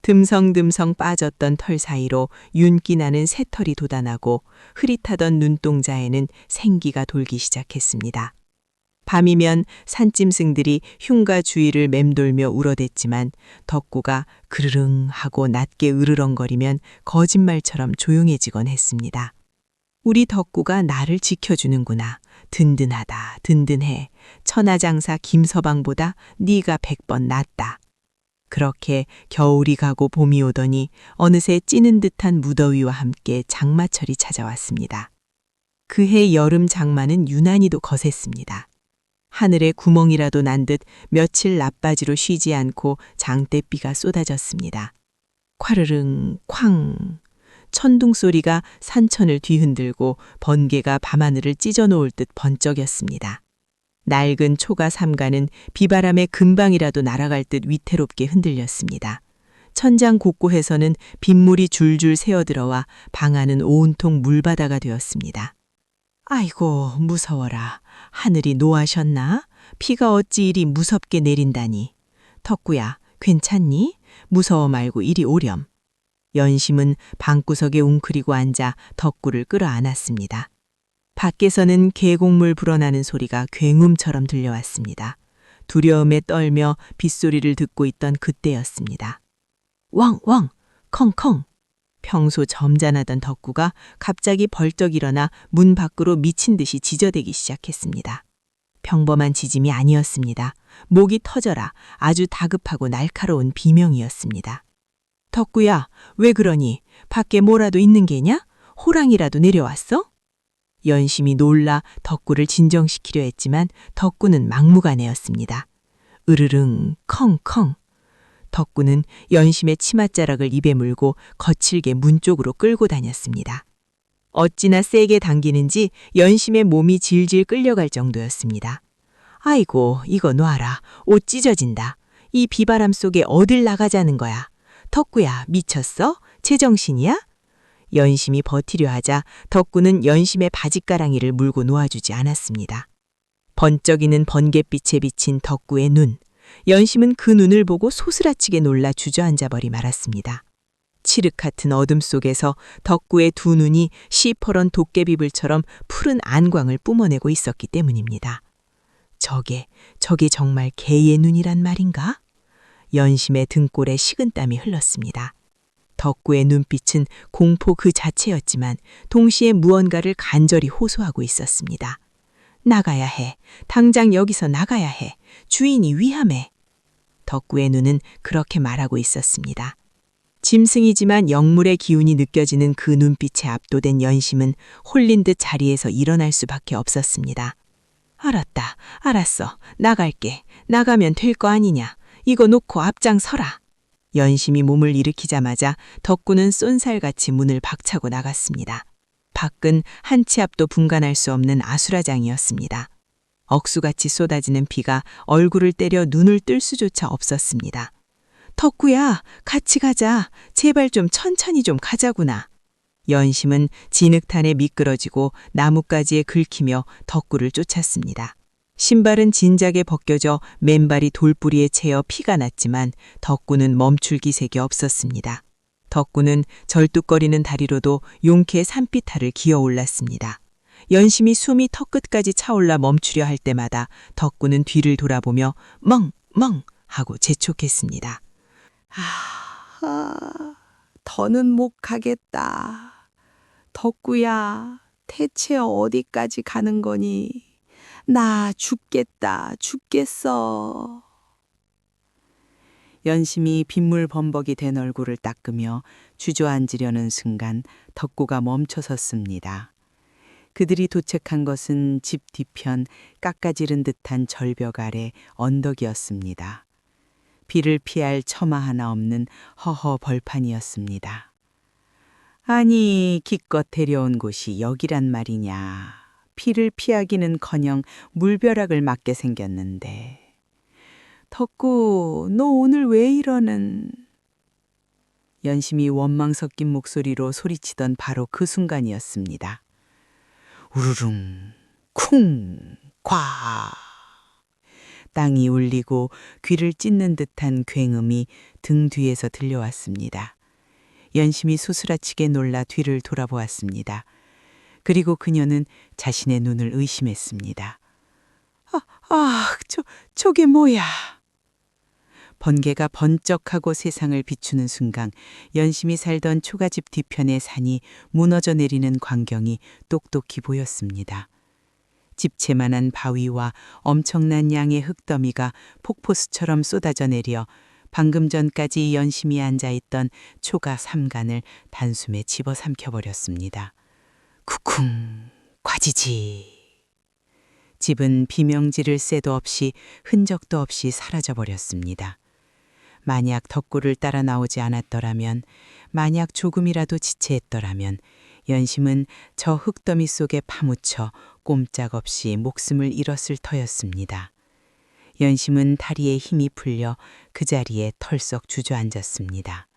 듬성듬성 빠졌던 털 사이로 윤기 나는 새털이 돋아나고 흐릿하던 눈동자에는 생기가 돌기 시작했습니다. 밤이면 산짐승들이 흉가 주위를 맴돌며 울어댔지만 덕구가 그르릉 하고 낮게 으르렁거리면 거짓말처럼 조용해지곤 했습니다. 우리 덕구가 나를 지켜주는구나. 든든하다, 든든해. 천하장사 김서방보다 네가 100번 낫다. 그렇게 겨울이 가고 봄이 오더니 어느새 찌는 듯한 무더위와 함께 장마철이 찾아왔습니다. 그해 여름 장마는 유난히도 거셌습니다. 하늘에 구멍이라도 난 듯 며칠 나빠지로 쉬지 않고 장대비가 쏟아졌습니다. 콰르릉 쾅. 천둥 소리가 산천을 뒤흔들고 번개가 밤하늘을 찢어놓을 듯 번쩍였습니다. 낡은 초가 삼가는 비바람에 금방이라도 날아갈 듯 위태롭게 흔들렸습니다. 천장 곳곳에서는 빗물이 줄줄 새어들어와 방 안은 온통 물바다가 되었습니다. 아이고, 무서워라. 하늘이 노하셨나? 비가 어찌 이리 무섭게 내린다니. 덕구야, 괜찮니? 무서워 말고 이리 오렴. 연심은 방구석에 웅크리고 앉아 덕구를 끌어안았습니다. 밖에서는 계곡물 불어나는 소리가 굉음처럼 들려왔습니다. 두려움에 떨며 빗소리를 듣고 있던 그때였습니다. 왕왕, 컹컹. 평소 점잖하던 덕구가 갑자기 벌떡 일어나 문 밖으로 미친 듯이 지저대기 시작했습니다. 평범한 지짐이 아니었습니다. 목이 터져라 아주 다급하고 날카로운 비명이었습니다. 덕구야, 왜 그러니? 밖에 뭐라도 있는 게냐? 호랑이라도 내려왔어? 연심이 놀라 덕구를 진정시키려 했지만 덕구는 막무가내였습니다. 으르릉, 컹컹. 덕구는 연심의 치맛자락을 입에 물고 거칠게 문 쪽으로 끌고 다녔습니다. 어찌나 세게 당기는지 연심의 몸이 질질 끌려갈 정도였습니다. 아이고, 이거 놔라. 옷 찢어진다. 이 비바람 속에 어딜 나가자는 거야. 덕구야, 미쳤어? 제정신이야? 연심이 버티려 하자 덕구는 연심의 바짓가랑이를 물고 놓아주지 않았습니다. 번쩍이는 번갯빛에 비친 덕구의 눈. 연심은 그 눈을 보고 소스라치게 놀라 주저앉아 버리 말았습니다. 칠흑 같은 어둠 속에서 덕구의 두 눈이 시퍼런 도깨비불처럼 푸른 안광을 뿜어내고 있었기 때문입니다. 저게 정말 개의 눈이란 말인가? 연심의 등골에 식은땀이 흘렀습니다. 덕구의 눈빛은 공포 그 자체였지만 동시에 무언가를 간절히 호소하고 있었습니다. 나가야 해. 당장 여기서 나가야 해. 주인이 위험해. 덕구의 눈은 그렇게 말하고 있었습니다. 짐승이지만 영물의 기운이 느껴지는 그 눈빛에 압도된 연심은 홀린 듯 자리에서 일어날 수밖에 없었습니다. 알았다. 알았어. 나갈게. 나가면 될 거 아니냐. 이거 놓고 앞장서라. 연심이 몸을 일으키자마자 덕구는 쏜살같이 문을 박차고 나갔습니다. 밖은 한 치 앞도 분간할 수 없는 아수라장이었습니다. 억수같이 쏟아지는 비가 얼굴을 때려 눈을 뜰 수조차 없었습니다. 덕구야, 같이 가자. 제발 좀 천천히 좀 가자구나. 연심은 진흙탄에 미끄러지고 나뭇가지에 긁히며 덕구를 쫓았습니다. 신발은 진작에 벗겨져 맨발이 돌뿌리에 채여 피가 났지만 덕구는 멈출 기색이 없었습니다. 덕구는 절뚝거리는 다리로도 용케 산비탈을 기어 올랐습니다. 연심이 숨이 턱끝까지 차올라 멈추려 할 때마다 덕구는 뒤를 돌아보며 멍멍 하고 재촉했습니다. 더는 못 가겠다. 덕구야, 대체 어디까지 가는 거니? 나 죽겠다, 죽겠어. 연심이 빗물 범벅이 된 얼굴을 닦으며 주저앉으려는 순간 덕구가 멈춰섰습니다. 그들이 도착한 것은 집 뒤편 깎아지른 듯한 절벽 아래 언덕이었습니다. 비를 피할 처마 하나 없는 허허 벌판이었습니다. 아니, 기껏 데려온 곳이 여기란 말이냐. 비를 피하기는커녕 물벼락을 맞게 생겼는데. 덕구, 너 오늘 왜 이러는? 연심이 원망 섞인 목소리로 소리치던 바로 그 순간이었습니다. 우르릉, 쿵, 과. 땅이 울리고 귀를 찢는 듯한 굉음이 등 뒤에서 들려왔습니다. 연심이 소스라치게 놀라 뒤를 돌아보았습니다. 그리고 그녀는 자신의 눈을 의심했습니다. 저게 뭐야? 번개가 번쩍하고 세상을 비추는 순간 연심이 살던 초가집 뒤편의 산이 무너져 내리는 광경이 똑똑히 보였습니다. 집채만한 바위와 엄청난 양의 흙더미가 폭포수처럼 쏟아져 내려 방금 전까지 연심이 앉아있던 초가 삼간을 단숨에 집어삼켜버렸습니다. 쿠쿵, 과지지. 집은 비명지를 새도 없이 흔적도 없이 사라져버렸습니다. 만약 덕구를 따라 나오지 않았더라면, 만약 조금이라도 지체했더라면 연심은 저 흙더미 속에 파묻혀 꼼짝없이 목숨을 잃었을 터였습니다. 연심은 다리에 힘이 풀려 그 자리에 털썩 주저앉았습니다.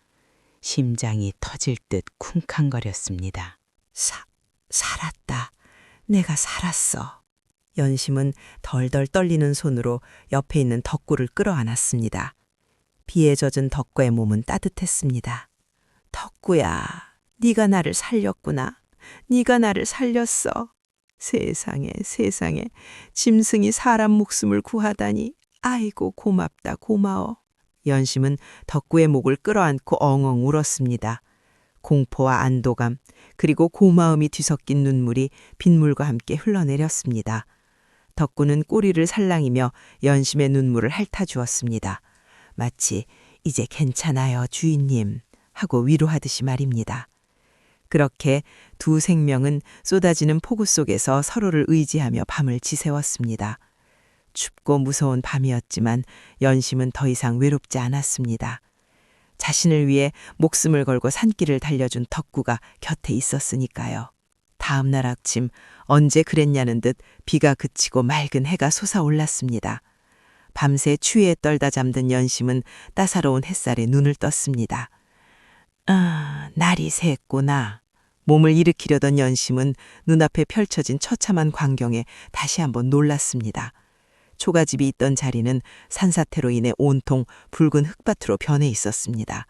심장이 터질 듯 쿵쾅거렸습니다. 살았다. 내가 살았어. 연심은 덜덜 떨리는 손으로 옆에 있는 덕구를 끌어안았습니다. 비에 젖은 덕구의 몸은 따뜻했습니다. 덕구야, 네가 나를 살렸구나. 네가 나를 살렸어. 세상에, 세상에, 짐승이 사람 목숨을 구하다니. 아이고, 고맙다, 고마워. 연심은 덕구의 목을 끌어안고 엉엉 울었습니다. 공포와 안도감, 그리고 고마움이 뒤섞인 눈물이 빗물과 함께 흘러내렸습니다. 덕구는 꼬리를 살랑이며 연심의 눈물을 핥아주었습니다. 마치 이제 괜찮아요, 주인님 하고 위로하듯이 말입니다. 그렇게 두 생명은 쏟아지는 폭우 속에서 서로를 의지하며 밤을 지새웠습니다. 춥고 무서운 밤이었지만 연심은 더 이상 외롭지 않았습니다. 자신을 위해 목숨을 걸고 산길을 달려준 덕구가 곁에 있었으니까요. 다음 날 아침 언제 그랬냐는 듯 비가 그치고 맑은 해가 솟아올랐습니다. 밤새 추위에 떨다 잠든 연심은 따사로운 햇살에 눈을 떴습니다. 날이 새구나. 몸을 일으키려던 연심은 눈앞에 펼쳐진 처참한 광경에 다시 한번 놀랐습니다. 초가집이 있던 자리는 산사태로 인해 온통 붉은 흙밭으로 변해 있었습니다.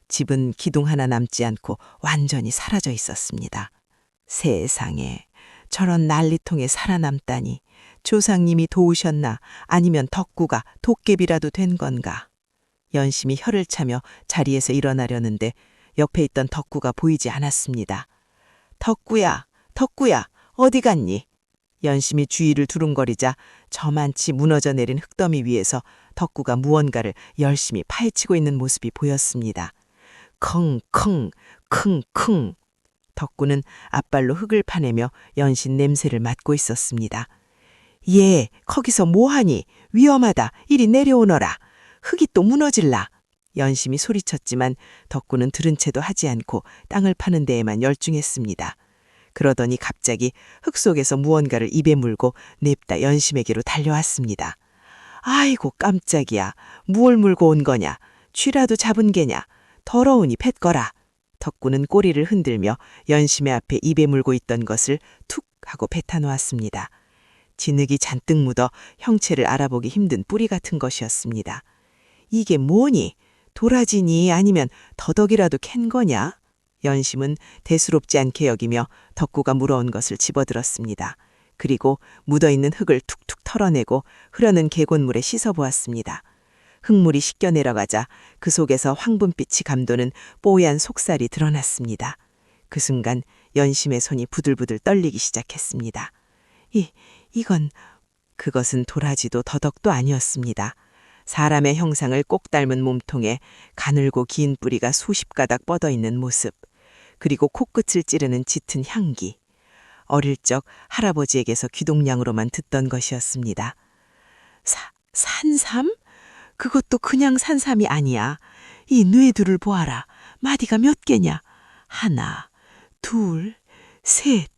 집은 기둥 하나 남지 않고 완전히 사라져 있었습니다. 세상에, 저런 난리통에 살아남다니. 조상님이 도우셨나, 아니면 덕구가 도깨비라도 된 건가. 연심이 혀를 차며 자리에서 일어나려는데 옆에 있던 덕구가 보이지 않았습니다. 덕구야, 덕구야, 어디 갔니? 연심이 주위를 두릉거리자 저만치 무너져 내린 흙더미 위에서 덕구가 무언가를 열심히 파헤치고 있는 모습이 보였습니다. 컹컹, 킁킁. 덕구는 앞발로 흙을 파내며 연신 냄새를 맡고 있었습니다. 예, 거기서 뭐하니? 위험하다. 이리 내려오너라. 흙이 또 무너질라. 연심이 소리쳤지만 덕구는 들은 채도 하지 않고 땅을 파는 데에만 열중했습니다. 그러더니 갑자기 흙 속에서 무언가를 입에 물고 냅다 연심에게로 달려왔습니다. 아이고 깜짝이야. 무얼 물고 온 거냐? 쥐라도 잡은 게냐? 더러우니 뱉거라. 덕구는 꼬리를 흔들며 연심의 앞에 입에 물고 있던 것을 툭 하고 뱉어놓았습니다. 진흙이 잔뜩 묻어 형체를 알아보기 힘든 뿌리 같은 것이었습니다. 이게 뭐니? 도라지니 아니면 더덕이라도 캔 거냐? 연심은 대수롭지 않게 여기며 덕구가 물어온 것을 집어들었습니다. 그리고 묻어있는 흙을 툭툭 털어내고 흐르는 계곡물에 씻어보았습니다. 흙물이 씻겨 내려가자 그 속에서 황분빛이 감도는 뽀얀 속살이 드러났습니다. 그 순간 연심의 손이 부들부들 떨리기 시작했습니다. 그것은 도라지도 더덕도 아니었습니다. 사람의 형상을 꼭 닮은 몸통에 가늘고 긴 뿌리가 수십 가닥 뻗어있는 모습, 그리고 코끝을 찌르는 짙은 향기. 어릴 적 할아버지에게서 귀동냥으로만 듣던 것이었습니다. 산삼? 그것도 그냥 산삼이 아니야. 이 뇌두를 보아라. 마디가 몇 개냐? 하나, 둘, 셋.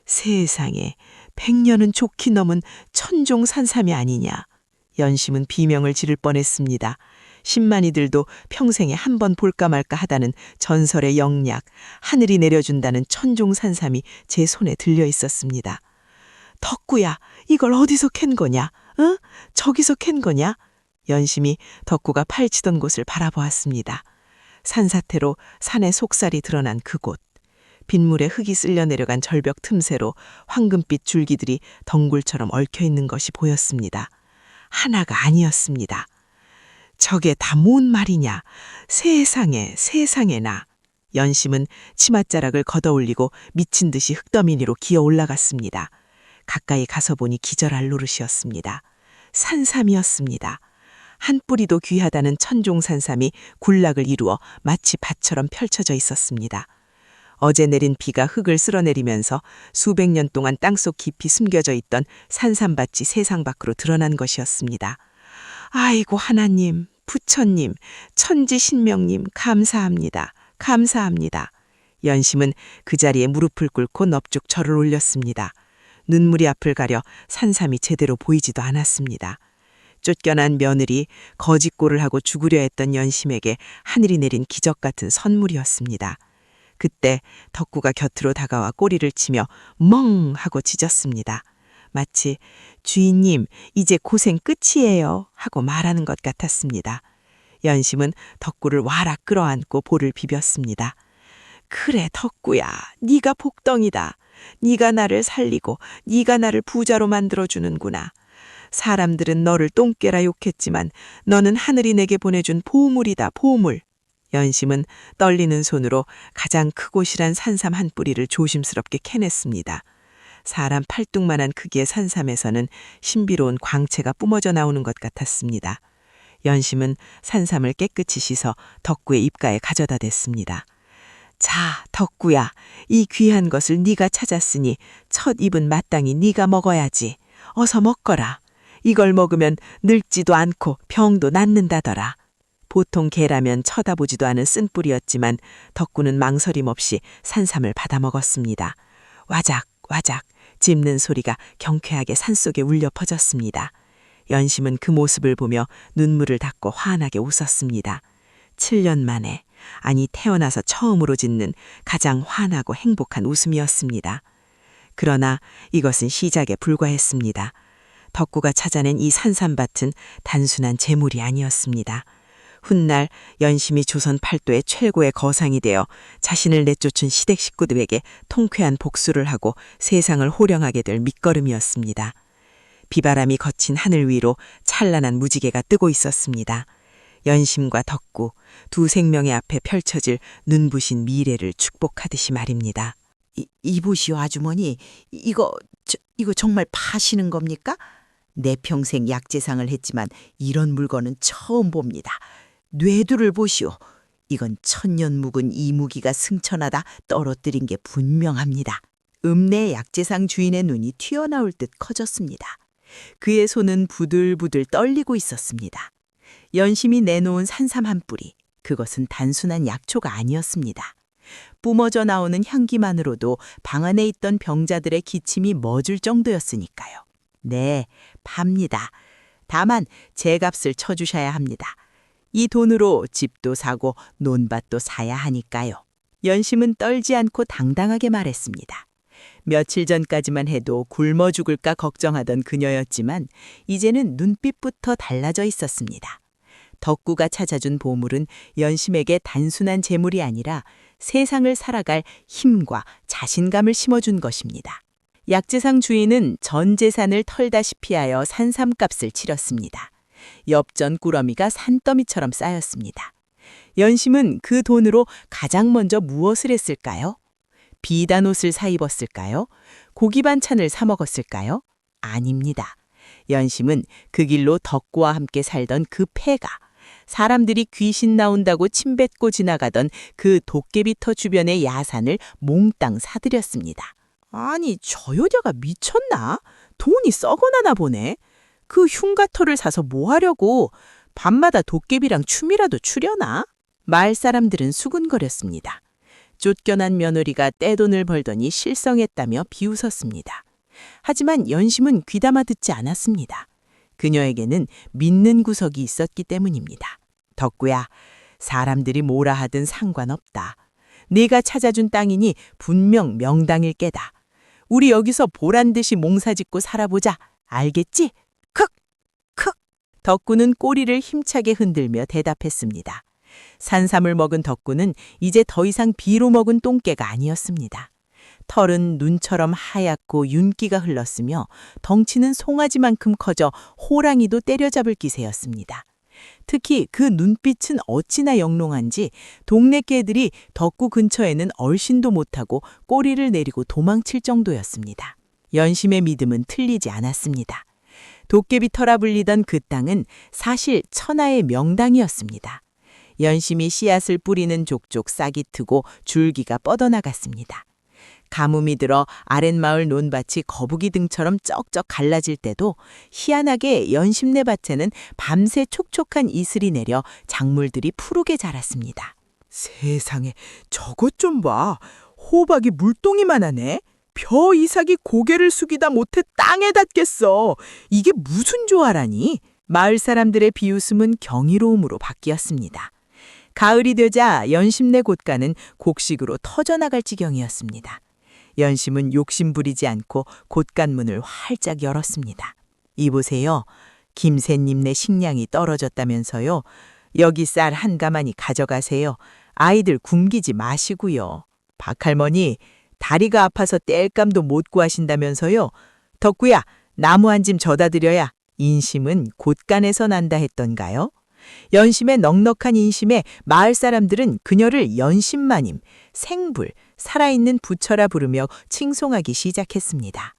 세상에 100년은 좋게 넘은 천종 산삼이 아니냐. 연심은 비명을 지를 뻔했습니다. 신만이들도 평생에 한 번 볼까 말까 하다는 전설의 영약, 하늘이 내려준다는 천종 산삼이 제 손에 들려 있었습니다. 덕구야, 이걸 어디서 캔 거냐? 응? 저기서 캔 거냐? 연심이 덕구가 파헤치던 곳을 바라보았습니다. 산사태로 산의 속살이 드러난 그곳. 빗물에 흙이 쓸려 내려간 절벽 틈새로 황금빛 줄기들이 덩굴처럼 얽혀있는 것이 보였습니다. 하나가 아니었습니다. 저게 다 뭔 말이냐? 세상에, 세상에나. 연심은 치맛자락을 걷어올리고 미친 듯이 흙더미 위로 기어 올라갔습니다. 가까이 가서 보니 기절할 노릇이었습니다. 산삼이었습니다. 한 뿌리도 귀하다는 천종산삼이 군락을 이루어 마치 밭처럼 펼쳐져 있었습니다. 어제 내린 비가 흙을 쓸어내리면서 수백 년 동안 땅속 깊이 숨겨져 있던 산삼밭이 세상 밖으로 드러난 것이었습니다. 아이고 하나님, 부처님, 천지신명님, 감사합니다. 감사합니다. 연심은 그 자리에 무릎을 꿇고 넙죽 절을 올렸습니다. 눈물이 앞을 가려 산삼이 제대로 보이지도 않았습니다. 쫓겨난 며느리, 거짓골을 하고 죽으려 했던 연심에게 하늘이 내린 기적 같은 선물이었습니다. 그때 덕구가 곁으로 다가와 꼬리를 치며 멍 하고 짖었습니다. 마치 주인님, 이제 고생 끝이에요 하고 말하는 것 같았습니다. 연심은 덕구를 와락 끌어안고 볼을 비볐습니다. 그래 덕구야, 네가 복덩이다. 네가 나를 살리고 네가 나를 부자로 만들어주는구나. 사람들은 너를 똥개라 욕했지만 너는 하늘이 내게 보내준 보물이다, 보물. 연심은 떨리는 손으로 가장 크고 실한 산삼 한 뿌리를 조심스럽게 캐냈습니다. 사람 팔뚝만한 크기의 산삼에서는 신비로운 광채가 뿜어져 나오는 것 같았습니다. 연심은 산삼을 깨끗이 씻어 덕구의 입가에 가져다 댔습니다. 자, 덕구야, 이 귀한 것을 네가 찾았으니 첫 입은 마땅히 네가 먹어야지. 어서 먹거라. 이걸 먹으면 늙지도 않고 병도 낫는다더라. 보통 개라면 쳐다보지도 않은 쓴뿌리였지만 덕구는 망설임 없이 산삼을 받아 먹었습니다. 와작 와작 짚는 소리가 경쾌하게 산속에 울려 퍼졌습니다. 연심은 그 모습을 보며 눈물을 닦고 환하게 웃었습니다. 7년 만에, 아니 태어나서 처음으로 짓는 가장 환하고 행복한 웃음이었습니다. 그러나 이것은 시작에 불과했습니다. 덕구가 찾아낸 이 산삼밭은 단순한 재물이 아니었습니다. 훗날 연심이 조선 팔도의 최고의 거상이 되어 자신을 내쫓은 시댁 식구들에게 통쾌한 복수를 하고 세상을 호령하게 될 밑거름이었습니다. 비바람이 거친 하늘 위로 찬란한 무지개가 뜨고 있었습니다. 연심과 덕구, 두 생명의 앞에 펼쳐질 눈부신 미래를 축복하듯이 말입니다. 이보시오 아주머니, 이거 정말 파시는 겁니까? 내 평생 약재상을 했지만 이런 물건은 처음 봅니다. 뇌두를 보시오. 이건 천년 묵은 이무기가 승천하다 떨어뜨린 게 분명합니다. 읍내 약재상 주인의 눈이 튀어나올 듯 커졌습니다. 그의 손은 부들부들 떨리고 있었습니다. 연심이 내놓은 산삼 한 뿌리, 그것은 단순한 약초가 아니었습니다. 뿜어져 나오는 향기만으로도 방 안에 있던 병자들의 기침이 멎을 정도였으니까요. 네, 팝니다. 다만 제 값을 쳐주셔야 합니다. 이 돈으로 집도 사고 논밭도 사야 하니까요. 연심은 떨지 않고 당당하게 말했습니다. 며칠 전까지만 해도 굶어 죽을까 걱정하던 그녀였지만 이제는 눈빛부터 달라져 있었습니다. 덕구가 찾아준 보물은 연심에게 단순한 재물이 아니라 세상을 살아갈 힘과 자신감을 심어준 것입니다. 약재상 주인은 전 재산을 털다시피 하여 산삼값을 치렀습니다. 엽전 꾸러미가 산더미처럼 쌓였습니다. 연심은 그 돈으로 가장 먼저 무엇을 했을까요? 비단 옷을 사 입었을까요? 고기 반찬을 사 먹었을까요? 아닙니다. 연심은 그 길로 덕구와 함께 살던 그 폐가, 사람들이 귀신 나온다고 침뱉고 지나가던 그 도깨비터 주변의 야산을 몽땅 사들였습니다. 아니, 저 여자가 미쳤나? 돈이 썩어나나 보네. 그 흉가터를 사서 뭐 하려고? 밤마다 도깨비랑 춤이라도 추려나? 마을 사람들은 수군거렸습니다. 쫓겨난 며느리가 떼돈을 벌더니 실성했다며 비웃었습니다. 하지만 연심은 귀담아 듣지 않았습니다. 그녀에게는 믿는 구석이 있었기 때문입니다. 덕구야, 사람들이 뭐라 하든 상관없다. 네가 찾아준 땅이니 분명 명당일 게다. 우리 여기서 보란듯이 몽사짓고 살아보자. 알겠지? 크! 크! 덕구는 꼬리를 힘차게 흔들며 대답했습니다. 산삼을 먹은 덕구는 이제 더 이상 비로 먹은 똥개가 아니었습니다. 털은 눈처럼 하얗고 윤기가 흘렀으며 덩치는 송아지만큼 커져 호랑이도 때려잡을 기세였습니다. 특히 그 눈빛은 어찌나 영롱한지 동네 개들이 덕구 근처에는 얼씬도 못하고 꼬리를 내리고 도망칠 정도였습니다. 연심의 믿음은 틀리지 않았습니다. 도깨비 터라 불리던 그 땅은 사실 천하의 명당이었습니다. 연심이 씨앗을 뿌리는 족족 싹이 트고 줄기가 뻗어나갔습니다. 가뭄이 들어 아랫마을 논밭이 거북이 등처럼 쩍쩍 갈라질 때도 희한하게 연심내 밭에는 밤새 촉촉한 이슬이 내려 작물들이 푸르게 자랐습니다. 세상에, 저것 좀 봐. 호박이 물동이만 하네. 벼 이삭이 고개를 숙이다 못해 땅에 닿겠어. 이게 무슨 조화라니? 마을 사람들의 비웃음은 경이로움으로 바뀌었습니다. 가을이 되자 연심내 곳간은 곡식으로 터져나갈 지경이었습니다. 연심은 욕심 부리지 않고 곳간문을 활짝 열었습니다. 이보세요. 김새님네 식량이 떨어졌다면서요. 여기 쌀 한 가마니 가져가세요. 아이들 굶기지 마시고요. 박할머니, 다리가 아파서 땔감도 못 구하신다면서요. 덕구야, 나무 한 짐 져다 드려야 인심은 곳간에서 난다 했던가요? 연심의 넉넉한 인심에 마을 사람들은 그녀를 연심마님, 생불, 살아있는 부처라 부르며 칭송하기 시작했습니다.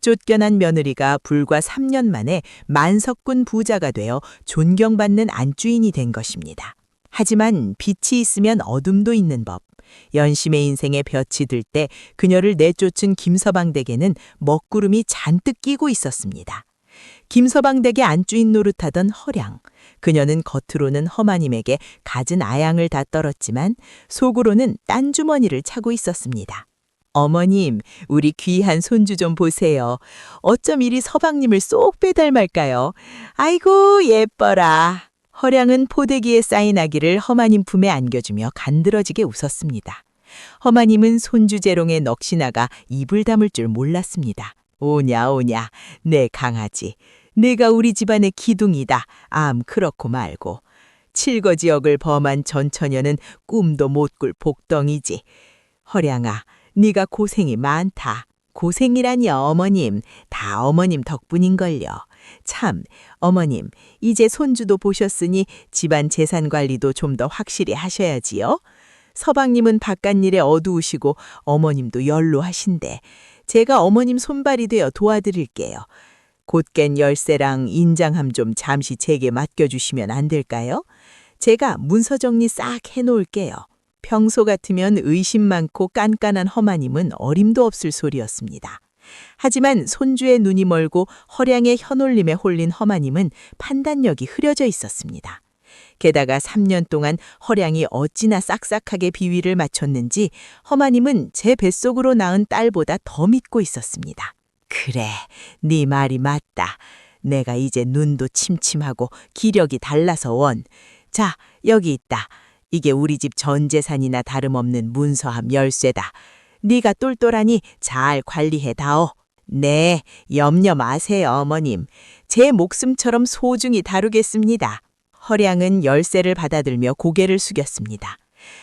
쫓겨난 며느리가 불과 3년 만에 만석군 부자가 되어 존경받는 안주인이 된 것입니다. 하지만 빛이 있으면 어둠도 있는 법. 연심의 인생에 볕이 들 때 그녀를 내쫓은 김서방 댁에는 먹구름이 잔뜩 끼고 있었습니다. 김서방 댁의 안주인 노릇하던 허량. 그녀는 겉으로는 허마님에게 갖은 아양을 다 떨었지만 속으로는 딴 주머니를 차고 있었습니다. 어머님, 우리 귀한 손주 좀 보세요. 어쩜 이리 서방님을 쏙 빼닮을까요? 아이고, 예뻐라. 허량은 포대기에 쌓인 아기를 허마님 품에 안겨주며 간드러지게 웃었습니다. 허마님은 손주 재롱에 넋이 나가 입을 다물 줄 몰랐습니다. 오냐 오냐, 내 강아지. 내가 우리 집안의 기둥이다. 암 그렇고 말고. 칠거지역을 범한 전처녀는 꿈도 못 꿀 복덩이지. 허량아, 네가 고생이 많다. 고생이라니요, 어머님. 다 어머님 덕분인걸요. 참, 어머님, 이제 손주도 보셨으니 집안 재산 관리도 좀 더 확실히 하셔야지요. 서방님은 바깥일에 어두우시고 어머님도 연로하신데 제가 어머님 손발이 되어 도와드릴게요. 곧깬 열쇠랑 인장함 좀 잠시 제게 맡겨주시면 안 될까요? 제가 문서 정리 싹 해놓을게요. 평소 같으면 의심 많고 깐깐한 허마님은 어림도 없을 소리였습니다. 하지만 손주의 눈이 멀고 허량의 현올림에 홀린 허마님은 판단력이 흐려져 있었습니다. 게다가 3년 동안 허량이 어찌나 싹싹하게 비위를 맞췄는지 허마님은 제 뱃속으로 낳은 딸보다 더 믿고 있었습니다. 그래, 네 말이 맞다. 내가 이제 눈도 침침하고 기력이 달라서 원. 자, 여기 있다. 이게 우리 집 전 재산이나 다름없는 문서함 열쇠다. 네가 똘똘하니 잘 관리해 다오. 네, 염려 마세요, 어머님. 제 목숨처럼 소중히 다루겠습니다. 허량은 열쇠를 받아들며 고개를 숙였습니다.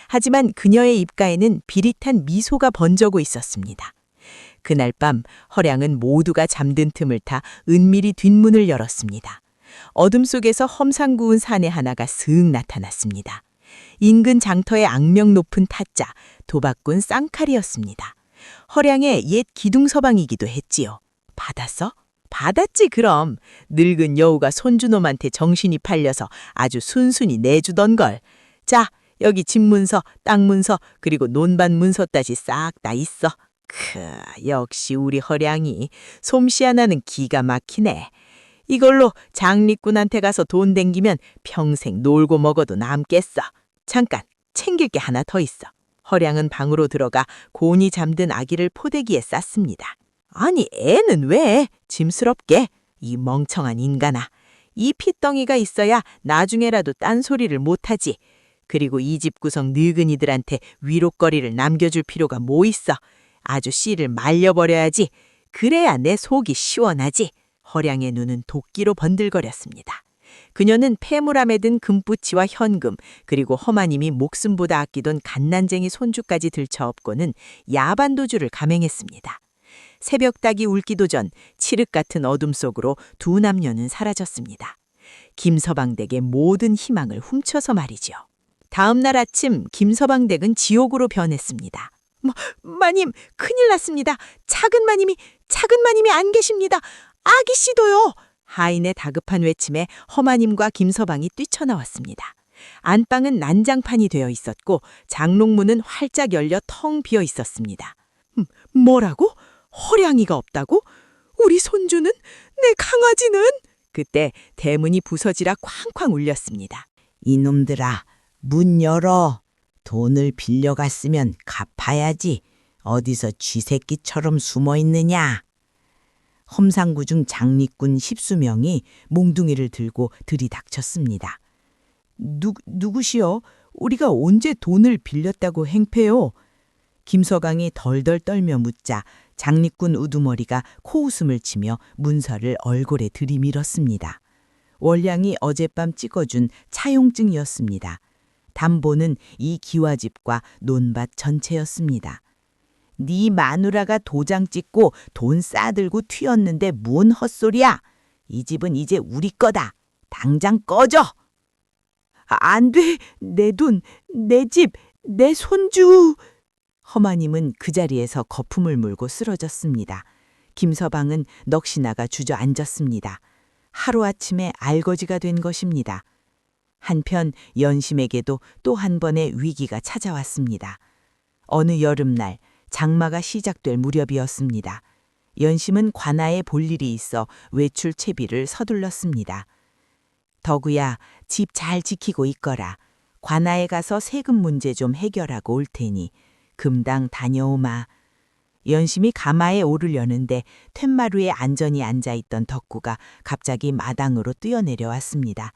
하지만 그녀의 입가에는 비릿한 미소가 번져고 있었습니다. 그날 밤 허량은 모두가 잠든 틈을 타 은밀히 뒷문을 열었습니다. 어둠 속에서 험상 구운 사내 하나가 슥 나타났습니다. 인근 장터의 악명 높은 타짜, 도박꾼 쌍칼이었습니다. 허량의 옛 기둥서방이기도 했지요. 받았어? 받았지 그럼. 늙은 여우가 손주놈한테 정신이 팔려서 아주 순순히 내주던 걸. 자, 여기 집문서, 땅문서, 그리고 논밭 문서 따지 싹 다 있어. 역시 우리 허량이 솜씨 하나는 기가 막히네. 이걸로 장리꾼한테 가서 돈 댕기면 평생 놀고 먹어도 남겠어. 잠깐, 챙길 게 하나 더 있어. 허량은 방으로 들어가 곤히 잠든 아기를 포대기에 쌌습니다. 아니, 애는 왜? 짐스럽게. 이 멍청한 인간아. 이 핏덩이가 있어야 나중에라도 딴소리를 못하지. 그리고 이 집 구석 늙은이들한테 위로거리를 남겨줄 필요가 뭐 있어. 아주 씨를 말려버려야지. 그래야 내 속이 시원하지. 허량의 눈은 도끼로 번들거렸습니다. 그녀는 폐물함에 든 금부치와 현금, 그리고 허마님이 목숨보다 아끼던 갓난쟁이 손주까지 들쳐업고는 야반도주를 감행했습니다. 새벽닭이 울기도 전 칠흑 같은 어둠 속으로 두 남녀는 사라졌습니다. 김서방 댁의 모든 희망을 훔쳐서 말이죠. 다음 날 아침 김서방 댁은 지옥으로 변했습니다. 마님, 큰일 났습니다. 작은 마님이 안 계십니다. 아기 씨도요. 하인의 다급한 외침에 허마님과 김서방이 뛰쳐나왔습니다. 안방은 난장판이 되어 있었고 장롱문은 활짝 열려 텅 비어 있었습니다. 뭐라고? 허량이가 없다고? 우리 손주는? 내 강아지는? 그때 대문이 부서지라 쾅쾅 울렸습니다. 이놈들아, 문 열어. 돈을 빌려갔으면 갚아야지. 어디서 쥐새끼처럼 숨어 있느냐? 험상구 중 장리꾼 10수명이 몽둥이를 들고 들이닥쳤습니다. 누구시오? 우리가 언제 돈을 빌렸다고 행패요? 김서강이 덜덜 떨며 묻자 장리꾼 우두머리가 코웃음을 치며 문서를 얼굴에 들이밀었습니다. 월량이 어젯밤 찍어준 차용증이었습니다. 담보는 이 기와집과 논밭 전체였습니다. 네 마누라가 도장 찍고 돈 싸들고 튀었는데 뭔 헛소리야? 이 집은 이제 우리 거다. 당장 꺼져! 안 돼. 내 돈, 내 집, 내 손주. 허마님은 그 자리에서 거품을 물고 쓰러졌습니다. 김서방은 넋이 주저앉았습니다. 하루아침에 알거지가 된 것입니다. 한편 연심에게도 또 한 번의 위기가 찾아왔습니다. 어느 여름날 장마가 시작될 무렵이었습니다. 연심은 관아에 볼 일이 있어 외출 채비를 서둘렀습니다. 덕우야, 집 잘 지키고 있거라. 관아에 가서 세금 문제 좀 해결하고 올 테니 금당 다녀오마. 연심이 가마에 오르려는데 툇마루에 안전히 앉아있던 덕구가 갑자기 마당으로 뛰어내려왔습니다.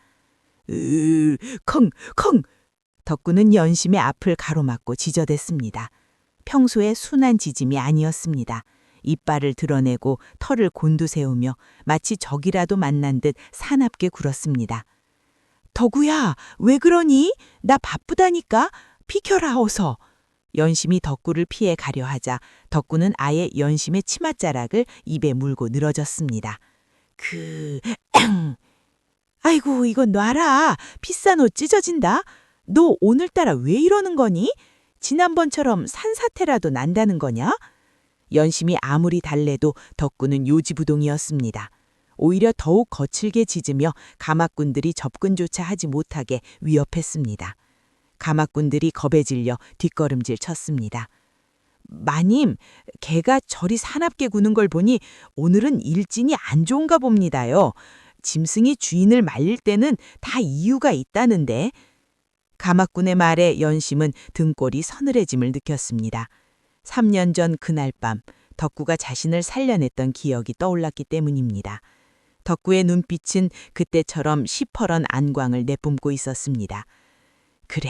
컹! 덕구는 연심의 앞을 가로막고 지저댔습니다. 평소에 순한 지짐이 아니었습니다. 이빨을 드러내고 털을 곤두세우며 마치 적이라도 만난 듯 사납게 굴었습니다. 덕구야, 왜 그러니? 나 바쁘다니까. 비켜라 어서. 연심이 덕구를 피해 가려 하자 덕구는 아예 연심의 치맛자락을 입에 물고 늘어졌습니다. 아이고, 이거 놔라. 비싼 옷 찢어진다. 너 오늘따라 왜 이러는 거니? 지난번처럼 산사태라도 난다는 거냐? 연심이 아무리 달래도 덕구는 요지부동이었습니다. 오히려 더욱 거칠게 짖으며 가마꾼들이 접근조차 하지 못하게 위협했습니다. 가마꾼들이 겁에 질려 뒷걸음질 쳤습니다. 마님, 개가 저리 사납게 구는 걸 보니 오늘은 일진이 안 좋은가 봅니다요. 짐승이 주인을 말릴 때는 다 이유가 있다는데. 가마꾼의 말에 연심은 등골이 서늘해짐을 느꼈습니다. 3년 전 그날 밤 덕구가 자신을 살려냈던 기억이 떠올랐기 때문입니다. 덕구의 눈빛은 그때처럼 시퍼런 안광을 내뿜고 있었습니다. 그래,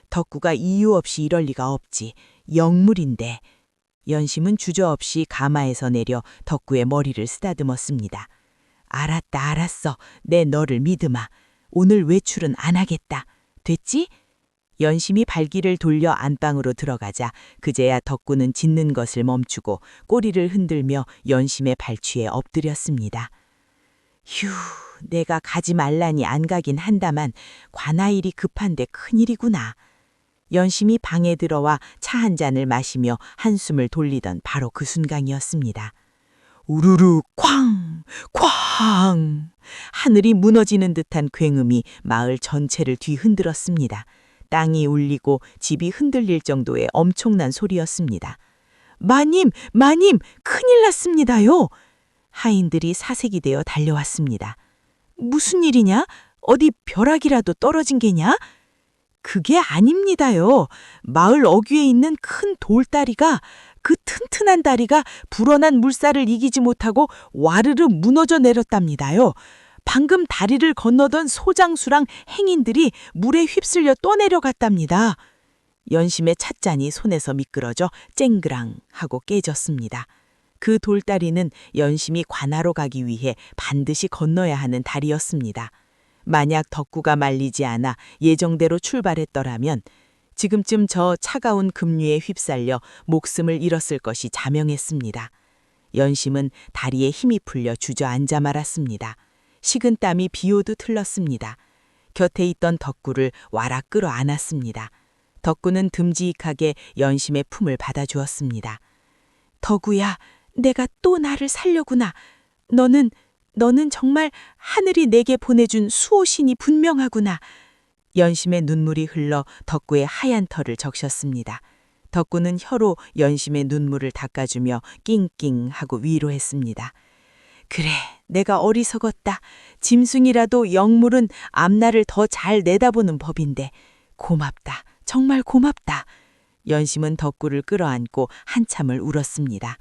덕구가 이유 없이 이럴 리가 없지. 영물인데. 연심은 주저없이 가마에서 내려 덕구의 머리를 쓰다듬었습니다. 알았어. 내 너를 믿으마. 오늘 외출은 안 하겠다. 됐지? 연심이 발길을 돌려 안방으로 들어가자 그제야 덕구는 짖는 것을 멈추고 꼬리를 흔들며 연심의 발취에 엎드렸습니다. 휴, 내가 가지 말라니 안 가긴 한다만 관아일이 급한데 큰일이구나. 연심이 방에 들어와 차 한 잔을 마시며 한숨을 돌리던 바로 그 순간이었습니다. 우르르 쾅! 쾅! 하늘이 무너지는 듯한 굉음이 마을 전체를 뒤흔들었습니다. 땅이 울리고 집이 흔들릴 정도의 엄청난 소리였습니다. 마님! 큰일 났습니다요! 하인들이 사색이 되어 달려왔습니다. 무슨 일이냐? 어디 벼락이라도 떨어진 게냐? 그게 아닙니다요. 마을 어귀에 있는 큰 돌다리가, 그 튼튼한 다리가 불어난 물살을 이기지 못하고 와르르 무너져 내렸답니다요. 방금 다리를 건너던 소장수랑 행인들이 물에 휩쓸려 떠내려갔답니다. 연심의 찻잔이 손에서 미끄러져 쨍그랑 하고 깨졌습니다. 그 돌다리는 연심이 관아로 가기 위해 반드시 건너야 하는 다리였습니다. 만약 덕구가 말리지 않아 예정대로 출발했더라면 지금쯤 저 차가운 급류에 휩쓸려 목숨을 잃었을 것이 자명했습니다. 연심은 다리에 힘이 풀려 주저앉아 말았습니다. 식은땀이 비오듯 흘렀습니다. 곁에 있던 덕구를 와락 끌어안았습니다. 덕구는 듬직하게 연심의 품을 받아주었습니다. 덕구야, 내가 또 나를 살려구나. 너는 정말 하늘이 내게 보내준 수호신이 분명하구나. 연심의 눈물이 흘러 덕구의 하얀 털을 적셨습니다. 덕구는 혀로 연심의 눈물을 닦아주며 낑낑 하고 위로했습니다. 그래, 내가 어리석었다. 짐승이라도 영물은 앞날을 더 잘 내다보는 법인데. 고맙다. 정말 고맙다. 연심은 덕구를 끌어안고 한참을 울었습니다.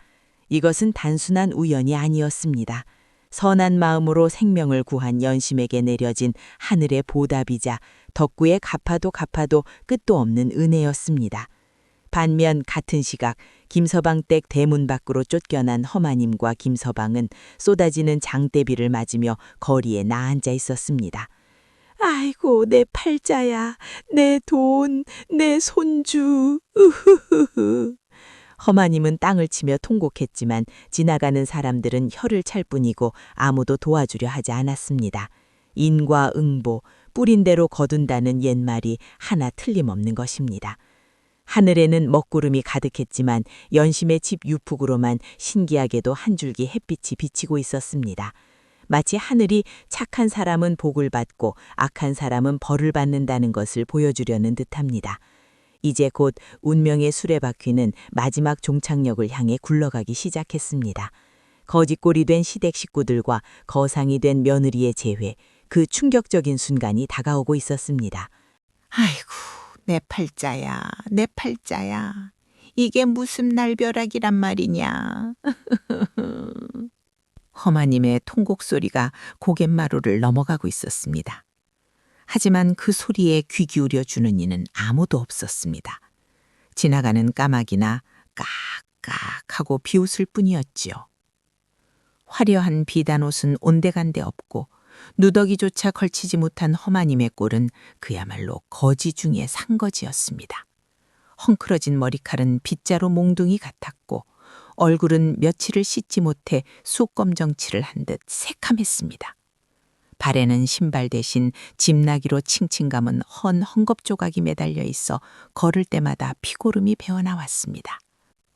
이것은 단순한 우연이 아니었습니다. 선한 마음으로 생명을 구한 연심에게 내려진 하늘의 보답이자 덕구의 갚아도 끝도 없는 은혜였습니다. 반면 같은 시각 김서방 댁 대문 밖으로 쫓겨난 허마님과 김서방은 쏟아지는 장대비를 맞으며 거리에 나앉아 있었습니다. 아이고, 내 팔자야, 내 돈, 내 손주, 으흐흐흐. 허마님은 땅을 치며 통곡했지만 지나가는 사람들은 혀를 찰 뿐이고 아무도 도와주려 하지 않았습니다. 인과 응보, 뿌린 대로 거둔다는 옛말이 하나 틀림없는 것입니다. 하늘에는 먹구름이 가득했지만 연심의 집 유폭으로만 신기하게도 한 줄기 햇빛이 비치고 있었습니다. 마치 하늘이 착한 사람은 복을 받고 악한 사람은 벌을 받는다는 것을 보여주려는 듯합니다. 이제 곧 운명의 수레바퀴는 마지막 종착역을 향해 굴러가기 시작했습니다. 거짓골이 된 시댁 식구들과 거상이 된 며느리의 재회, 그 충격적인 순간이 다가오고 있었습니다. 아이고, 내 팔자야, 내 팔자야. 이게 무슨 날벼락이란 말이냐. 허마님의 통곡 소리가 고갯마루를 넘어가고 있었습니다. 하지만 그 소리에 귀 기울여 주는 이는 아무도 없었습니다. 지나가는 까마귀나 깍깍 하고 비웃을 뿐이었지요. 화려한 비단옷은 온데간데 없고 누더기조차 걸치지 못한 허마님의 꼴은 그야말로 거지 중의 상거지였습니다. 헝클어진 머리칼은 빗자루 몽둥이 같았고 얼굴은 며칠을 씻지 못해 쑥검정칠을 한 듯 새카맸습니다. 발에는 신발 대신 집나기로 칭칭 감은 헌 헝겊 조각이 매달려 있어 걸을 때마다 피고름이 배어나왔습니다.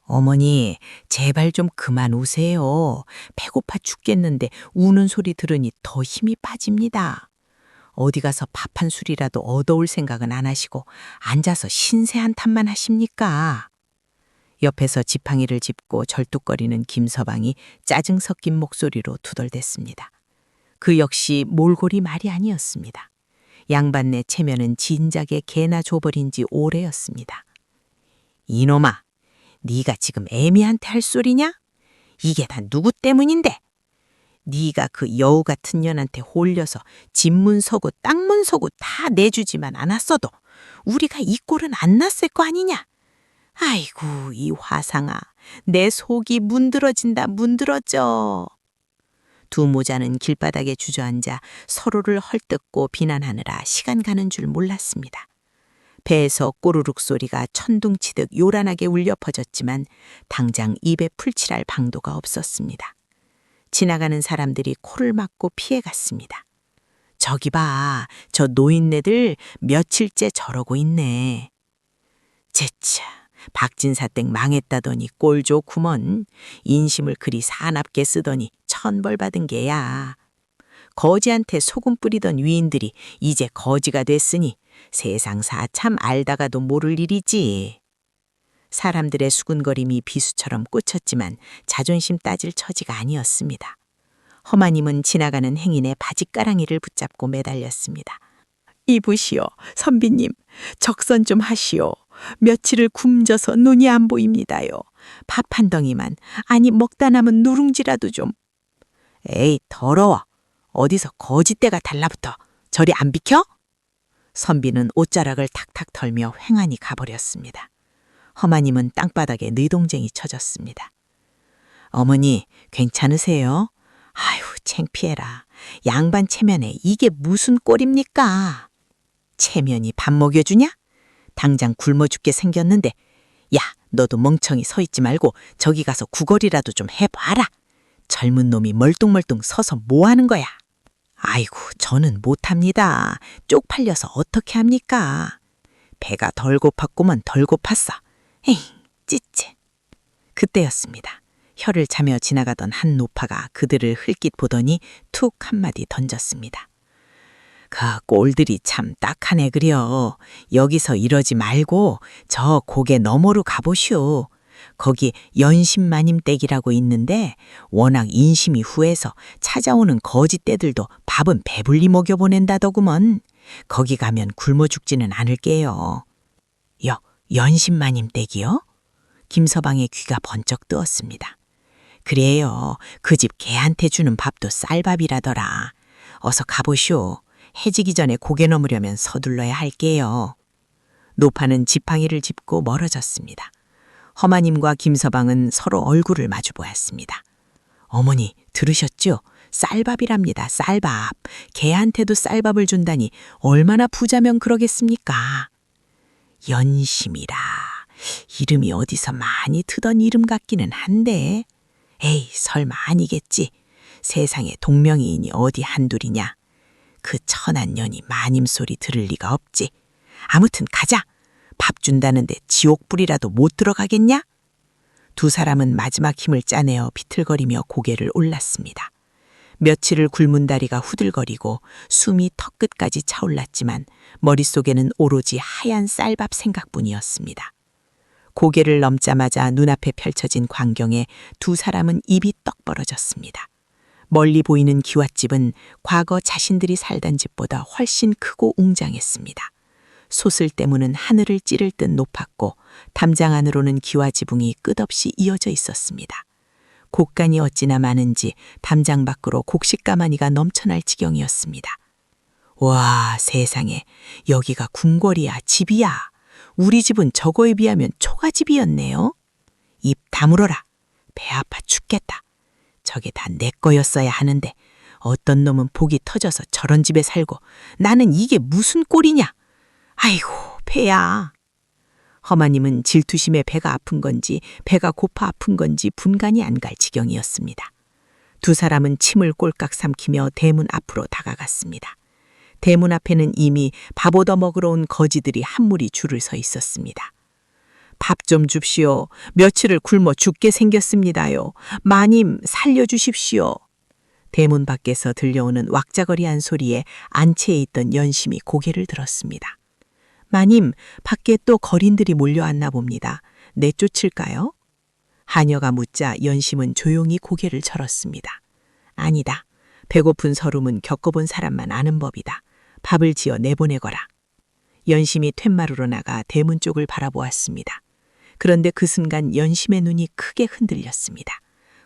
어머니, 제발 좀 그만 우세요. 배고파 죽겠는데 우는 소리 들으니 더 힘이 빠집니다. 어디 가서 밥 한 술이라도 얻어올 생각은 안 하시고 앉아서 신세 한탄만 하십니까? 옆에서 지팡이를 짚고 절뚝거리는 김서방이 짜증 섞인 목소리로 투덜댔습니다. 그 역시 몰골이 말이 아니었습니다. 양반네 체면은 진작에 개나 줘버린 지 오래였습니다. 이놈아, 네가 지금 애미한테 할 소리냐? 이게 다 누구 때문인데? 네가 그 여우 같은 년한테 홀려서 집문 서고 땅문 서고 다 내주지만 않았어도 우리가 이 꼴은 안 났을 거 아니냐? 아이고, 이 화상아, 내 속이 문드러진다 문드러져. 두 모자는 길바닥에 주저앉아 서로를 헐뜯고 비난하느라 시간 가는 줄 몰랐습니다. 배에서 꼬르륵 소리가 천둥치듯 요란하게 울려 퍼졌지만 당장 입에 풀칠할 방도가 없었습니다. 지나가는 사람들이 코를 막고 피해갔습니다. 저기 봐, 저 노인네들 며칠째 저러고 있네. 제차, 박진사 댁 망했다더니 꼴 좋구먼. 인심을 그리 사납게 쓰더니 천벌 받은 게야. 거지한테 소금 뿌리던 위인들이 이제 거지가 됐으니 세상사 참 알다가도 모를 일이지. 사람들의 수군거림이 비수처럼 꽂혔지만 자존심 따질 처지가 아니었습니다. 허마님은 지나가는 행인의 바지가랑이를 붙잡고 매달렸습니다. 이보시오, 선비님, 적선 좀 하시오. 며칠을 굶져서 눈이 안 보입니다요. 밥 한 덩이만, 아니 먹다 남은 누룽지라도 좀. 에이, 더러워. 어디서 거짓대가 달라붙어. 저리 안 비켜? 선비는 옷자락을 탁탁 털며 횡하니 가버렸습니다. 허마님은 땅바닥에 느동쟁이 쳐졌습니다. 어머니, 괜찮으세요? 아휴, 창피해라. 양반 체면에 이게 무슨 꼴입니까? 체면이 밥 먹여주냐? 당장 굶어 죽게 생겼는데, 야, 너도 멍청이 서 있지 말고 저기 가서 구걸이라도 좀 해봐라. 젊은 놈이 멀뚱멀뚱 서서 뭐 하는 거야? 아이고, 저는 못합니다. 쪽팔려서 어떻게 합니까? 배가 덜 고팠구먼 덜 고팠어. 에이, 찌찌. 그때였습니다. 혀를 차며 지나가던 한 노파가 그들을 흘낏 보더니 툭 한마디 던졌습니다. 그 꼴들이 참 딱하네 그려. 여기서 이러지 말고 저 고개 너머로 가보시오. 거기 연심마님 댁이라고 있는데 워낙 인심이 후해서 찾아오는 거지떼들도 밥은 배불리 먹여보낸다더구먼. 거기 가면 굶어 죽지는 않을게요. 연심마님 댁이요? 김서방의 귀가 번쩍 뜨었습니다. 그래요. 그 집 개한테 주는 밥도 쌀밥이라더라. 어서 가보시오. 해지기 전에 고개 넘으려면 서둘러야 할게요. 노파는 지팡이를 짚고 멀어졌습니다. 허마님과 김서방은 서로 얼굴을 마주 보았습니다. 어머니, 들으셨죠? 쌀밥이랍니다. 쌀밥. 개한테도 쌀밥을 준다니 얼마나 부자면 그러겠습니까? 연심이라. 이름이 어디서 많이 듣던 이름 같기는 한데. 에이, 설마 아니겠지. 세상에 동명이인이 어디 한둘이냐. 그 천한 년이 마님 소리 들을 리가 없지. 아무튼 가자. 밥 준다는데 지옥불이라도 못 들어가겠냐? 두 사람은 마지막 힘을 짜내어 비틀거리며 고개를 올랐습니다. 며칠을 굶은 다리가 후들거리고 숨이 턱끝까지 차올랐지만 머릿속에는 오로지 하얀 쌀밥 생각뿐이었습니다. 고개를 넘자마자 눈앞에 펼쳐진 광경에 두 사람은 입이 떡 벌어졌습니다. 멀리 보이는 기와집은 과거 자신들이 살던 집보다 훨씬 크고 웅장했습니다. 솥을 때무는 하늘을 찌를 듯 높았고 담장 안으로는 기와 지붕이 끝없이 이어져 있었습니다. 곡간이 어찌나 많은지 담장 밖으로 곡식가마니가 넘쳐날 지경이었습니다. 와, 세상에, 여기가 궁궐이야, 집이야. 우리 집은 저거에 비하면 초가집이었네요. 입 다물어라. 배 아파 죽겠다. 저게 다 내 거였어야 하는데 어떤 놈은 복이 터져서 저런 집에 살고 나는 이게 무슨 꼴이냐. 아이고, 배야. 허마님은 질투심에 배가 아픈 건지 배가 고파 아픈 건지 분간이 안 갈 지경이었습니다. 두 사람은 침을 꼴깍 삼키며 대문 앞으로 다가갔습니다. 대문 앞에는 이미 밥 얻어 먹으러 온 거지들이 한 무리 줄을 서 있었습니다. 밥 좀 줍시오. 며칠을 굶어 죽게 생겼습니다요. 마님 살려주십시오. 대문 밖에서 들려오는 왁자거리한 소리에 안채에 있던 연심이 고개를 들었습니다. 마님, 밖에 또 거린들이 몰려왔나 봅니다. 내쫓을까요? 하녀가 묻자 연심은 조용히 고개를 절었습니다. 아니다. 배고픈 서름은 겪어본 사람만 아는 법이다. 밥을 지어 내보내거라. 연심이 툇마루로 나가 대문 쪽을 바라보았습니다. 그런데 그 순간 연심의 눈이 크게 흔들렸습니다.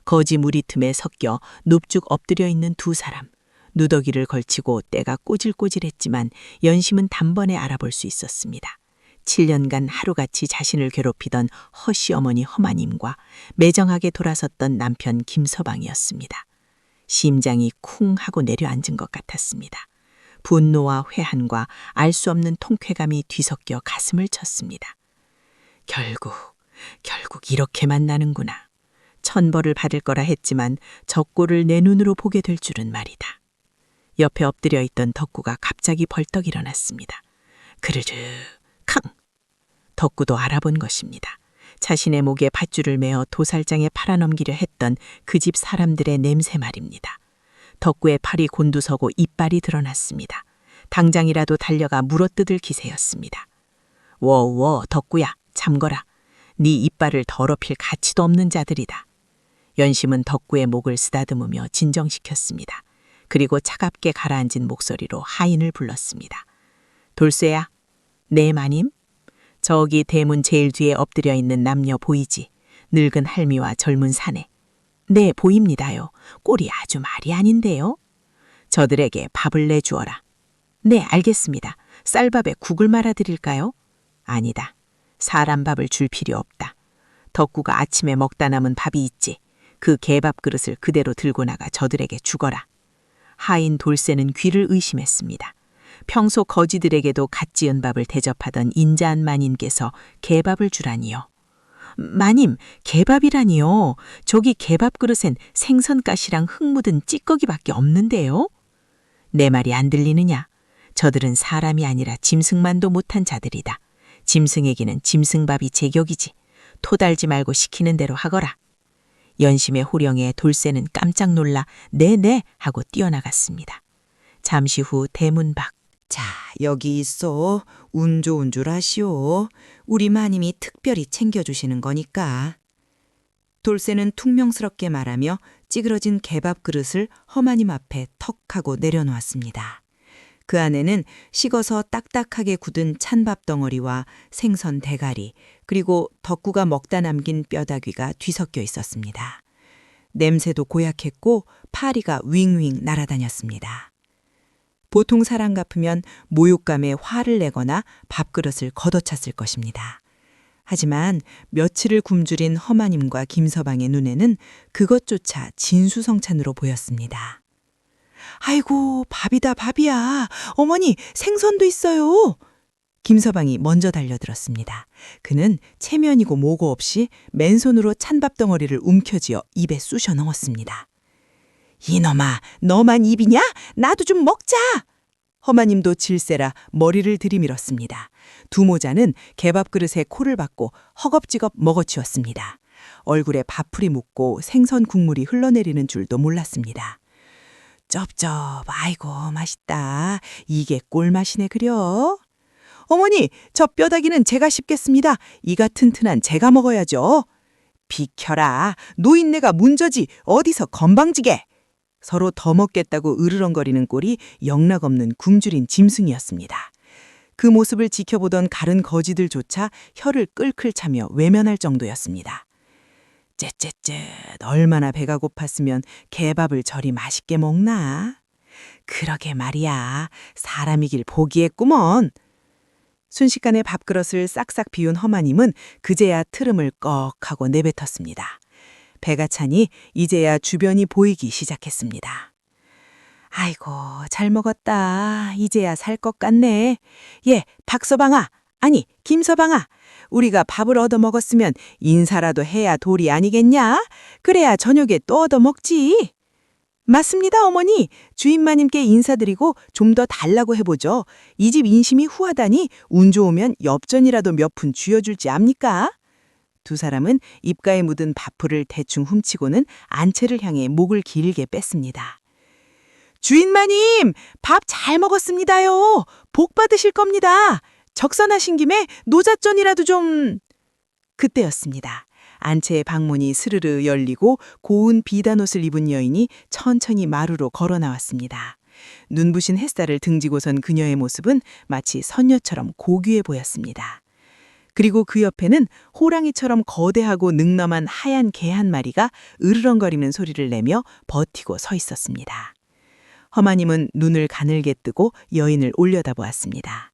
거지 무리 틈에 섞여 눕죽 엎드려 있는 두 사람. 누더기를 걸치고 때가 꼬질꼬질했지만 연심은 단번에 알아볼 수 있었습니다. 7년간 하루같이 자신을 괴롭히던 허시어머니 허마님과 매정하게 돌아섰던 남편 김서방이었습니다. 심장이 쿵 하고 내려앉은 것 같았습니다. 분노와 회한과 알 수 없는 통쾌감이 뒤섞여 가슴을 쳤습니다. 결국 이렇게 만나는구나. 천벌을 받을 거라 했지만 저 꼴을 내 눈으로 보게 될 줄은 말이다. 옆에 엎드려 있던 덕구가 갑자기 벌떡 일어났습니다. 그르르 캉! 덕구도 알아본 것입니다. 자신의 목에 밧줄을 메어 도살장에 팔아넘기려 했던 그 집 사람들의 냄새 말입니다. 덕구의 팔이 곤두서고 이빨이 드러났습니다. 당장이라도 달려가 물어뜯을 기세였습니다. 워워 덕구야, 잠거라. 네 이빨을 더럽힐 가치도 없는 자들이다. 연심은 덕구의 목을 쓰다듬으며 진정시켰습니다. 그리고 차갑게 가라앉은 목소리로 하인을 불렀습니다. 돌쇠야. 네, 마님? 저기 대문 제일 뒤에 엎드려 있는 남녀 보이지? 늙은 할미와 젊은 사내. 네, 보입니다요. 꼴이 아주 말이 아닌데요. 저들에게 밥을 내주어라. 네, 알겠습니다. 쌀밥에 국을 말아드릴까요? 아니다. 사람 밥을 줄 필요 없다. 덕구가 아침에 먹다 남은 밥이 있지. 그 개밥 그릇을 그대로 들고 나가 저들에게 주거라. 하인 돌쇠는 귀를 의심했습니다. 평소 거지들에게도 갓 지은 밥을 대접하던 인자한 마님께서 개밥을 주라니요. 마님, 개밥이라니요. 저기 개밥 그릇엔 생선가시랑 흙 묻은 찌꺼기밖에 없는데요. 내 말이 안 들리느냐? 저들은 사람이 아니라 짐승만도 못한 자들이다. 짐승에게는 짐승밥이 제격이지. 토달지 말고 시키는 대로 하거라. 연심의 호령에 돌쇠는 깜짝 놀라 네네 하고 뛰어나갔습니다. 잠시 후 대문 밖. 자, 여기 있어. 운 좋은 줄 아시오. 우리 마님이 특별히 챙겨주시는 거니까. 돌쇠는 퉁명스럽게 말하며 찌그러진 개밥 그릇을 허마님 앞에 턱 하고 내려놓았습니다. 그 안에는 식어서 딱딱하게 굳은 찬밥 덩어리와 생선 대가리, 그리고 덕구가 먹다 남긴 뼈다귀가 뒤섞여 있었습니다. 냄새도 고약했고 파리가 윙윙 날아다녔습니다. 보통 사람 같으면 모욕감에 화를 내거나 밥그릇을 걷어찼을 것입니다. 하지만 며칠을 굶주린 허마님과 김서방의 눈에는 그것조차 진수성찬으로 보였습니다. 아이고, 밥이다 밥이야. 어머니, 생선도 있어요. 김서방이 먼저 달려들었습니다. 그는 체면이고 뭐고 없이 맨손으로 찬밥 덩어리를 움켜쥐어 입에 쑤셔 넣었습니다. 이놈아, 너만 입이냐? 나도 좀 먹자. 허마님도 질세라 머리를 들이밀었습니다. 두 모자는 개밥 그릇에 코를 박고 허겁지겁 먹어치웠습니다. 얼굴에 밥풀이 묻고 생선 국물이 흘러내리는 줄도 몰랐습니다. 쩝쩝, 아이고 맛있다. 이게 꿀맛이네 그려. 어머니, 저 뼈다귀는 제가 씹겠습니다. 이가 튼튼한 제가 먹어야죠. 비켜라. 노인네가 문저지 어디서 건방지게. 서로 더 먹겠다고 으르렁거리는 꼴이 영락없는 굶주린 짐승이었습니다. 그 모습을 지켜보던 가른 거지들조차 혀를 끌끌 차며 외면할 정도였습니다. 쯧쯧쯧, 얼마나 배가 고팠으면 개밥을 저리 맛있게 먹나? 그러게 말이야, 사람이길 포기했구먼. 순식간에 밥그릇을 싹싹 비운 허마님은 그제야 트름을 꺽 하고 내뱉었습니다. 배가 차니 이제야 주변이 보이기 시작했습니다. 아이고, 잘 먹었다. 이제야 살 것 같네. 예, 박서방아, 아니 김서방아, 우리가 밥을 얻어 먹었으면 인사라도 해야 도리 아니겠냐? 그래야 저녁에 또 얻어 먹지. 맞습니다, 어머니. 주인마님께 인사드리고 좀 더 달라고 해보죠. 이 집 인심이 후하다니 운 좋으면 엽전이라도 몇 푼 쥐어줄지 압니까? 두 사람은 입가에 묻은 밥풀을 대충 훔치고는 안채를 향해 목을 길게 뺐습니다. 주인마님, 밥 잘 먹었습니다요. 복 받으실 겁니다. 적선하신 김에 노잣전이라도 좀... 그때였습니다. 안채의 방문이 스르르 열리고 고운 비단옷을 입은 여인이 천천히 마루로 걸어 나왔습니다. 눈부신 햇살을 등지고선 그녀의 모습은 마치 선녀처럼 고귀해 보였습니다. 그리고 그 옆에는 호랑이처럼 거대하고 능넘한 하얀 개 한 마리가 으르렁거리는 소리를 내며 버티고 서 있었습니다. 허마님은 눈을 가늘게 뜨고 여인을 올려다보았습니다.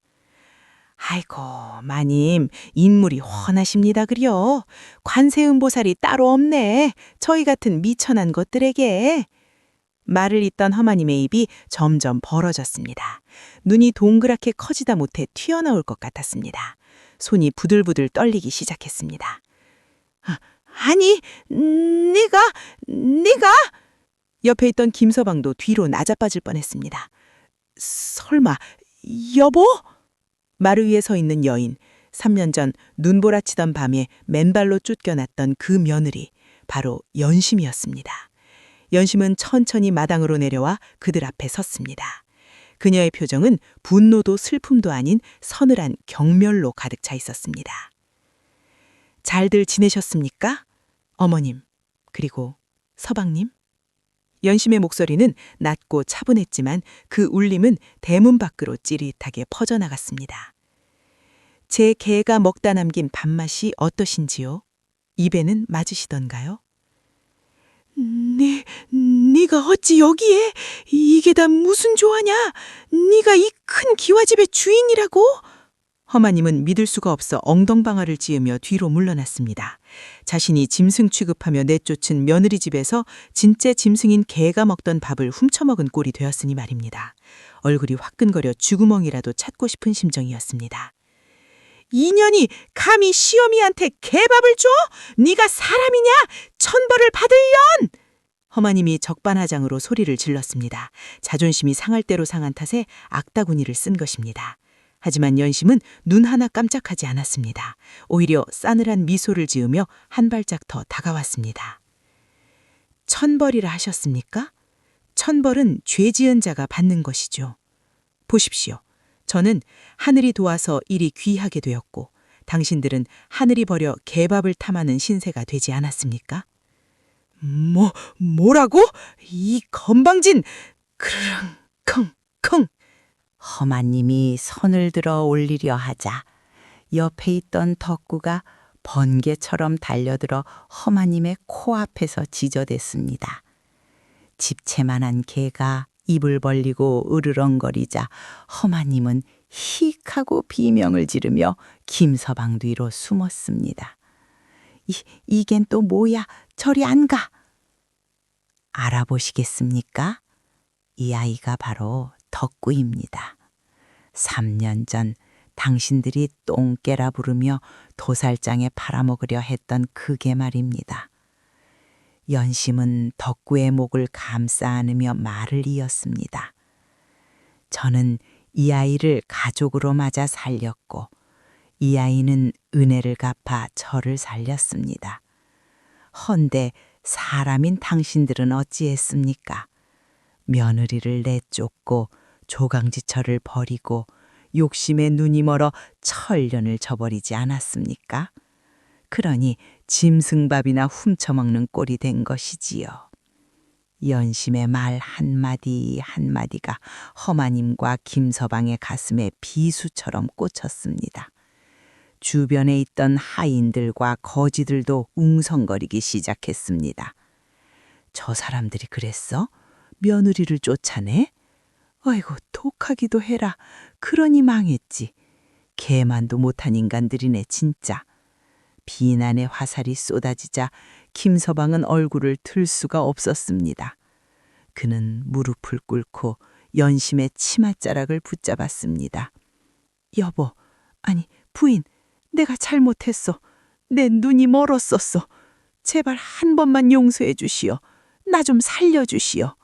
아이고, 마님, 인물이 훤하십니다 그려. 관세음보살이 따로 없네. 저희 같은 미천한 것들에게. 말을 잇던 허마님의 입이 점점 벌어졌습니다. 눈이 동그랗게 커지다 못해 튀어나올 것 같았습니다. 손이 부들부들 떨리기 시작했습니다. 아니, 네가... 옆에 있던 김서방도 뒤로 나자빠질 뻔했습니다. 설마, 여보? 마루 위에 서 있는 여인, 3년 전 눈보라치던 밤에 맨발로 쫓겨났던 그 며느리, 바로 연심이었습니다. 연심은 천천히 마당으로 내려와 그들 앞에 섰습니다. 그녀의 표정은 분노도 슬픔도 아닌 서늘한 경멸로 가득 차 있었습니다. 잘들 지내셨습니까? 어머님, 그리고 서방님? 연심의 목소리는 낮고 차분했지만 그 울림은 대문 밖으로 찌릿하게 퍼져나갔습니다. 제 개가 먹다 남긴 밥맛이 어떠신지요? 입에는 맞으시던가요? 네가 어찌 여기에? 이게 다 무슨 조화냐? 네가 이 큰 기와집의 주인이라고? 허마님은 믿을 수가 없어 엉덩방아를 찧으며 뒤로 물러났습니다. 자신이 짐승 취급하며 내쫓은 며느리 집에서 진짜 짐승인 개가 먹던 밥을 훔쳐먹은 꼴이 되었으니 말입니다. 얼굴이 화끈거려 쥐구멍이라도 찾고 싶은 심정이었습니다. 이년이 감히 시어미한테 개밥을 줘? 네가 사람이냐? 천벌을 받을 년! 허마님이 적반하장으로 소리를 질렀습니다. 자존심이 상할 대로 상한 탓에 악다구니를 쓴 것입니다. 하지만 연심은 눈 하나 깜짝하지 않았습니다. 오히려 싸늘한 미소를 지으며 한 발짝 더 다가왔습니다. 천벌이라 하셨습니까? 천벌은 죄 지은 자가 받는 것이죠. 보십시오. 저는 하늘이 도와서 일이 귀하게 되었고 당신들은 하늘이 버려 개밥을 탐하는 신세가 되지 않았습니까? 뭐라고? 이 건방진! 크르릉, 컹. 허마님이 손을 들어 올리려 하자 옆에 있던 덕구가 번개처럼 달려들어 허마님의 코앞에서 지저댔습니다. 집채만한 개가 입을 벌리고 으르렁거리자 허마님은 힉 하고 비명을 지르며 김서방 뒤로 숨었습니다. 이겐 또 뭐야? 저리 안 가! 알아보시겠습니까? 이 아이가 바로 덕구입니다. 3년 전 당신들이 똥개라 부르며 도살장에 팔아먹으려 했던 그 개 말입니다. 연심은 덕구의 목을 감싸 안으며 말을 이었습니다. 저는 이 아이를 가족으로 맞아 살렸고 이 아이는 은혜를 갚아 저를 살렸습니다. 헌데 사람인 당신들은 어찌했습니까? 며느리를 내쫓고 조강지처를 버리고 욕심에 눈이 멀어 천련을 저버리지 않았습니까? 그러니 짐승밥이나 훔쳐먹는 꼴이 된 것이지요. 연심의 말 한마디 한마디가 허마님과 김서방의 가슴에 비수처럼 꽂혔습니다. 주변에 있던 하인들과 거지들도 웅성거리기 시작했습니다. 저 사람들이 그랬어? 며느리를 쫓아내? 아이고 독하기도 해라. 그러니 망했지. 개만도 못한 인간들이네 진짜. 비난의 화살이 쏟아지자 김서방은 얼굴을 들 수가 없었습니다. 그는 무릎을 꿇고 연심의 치맛자락을 붙잡았습니다. 여보, 아니 부인, 내가 잘못했어. 내 눈이 멀었었어. 제발 한 번만 용서해 주시오. 나 좀 살려주시오.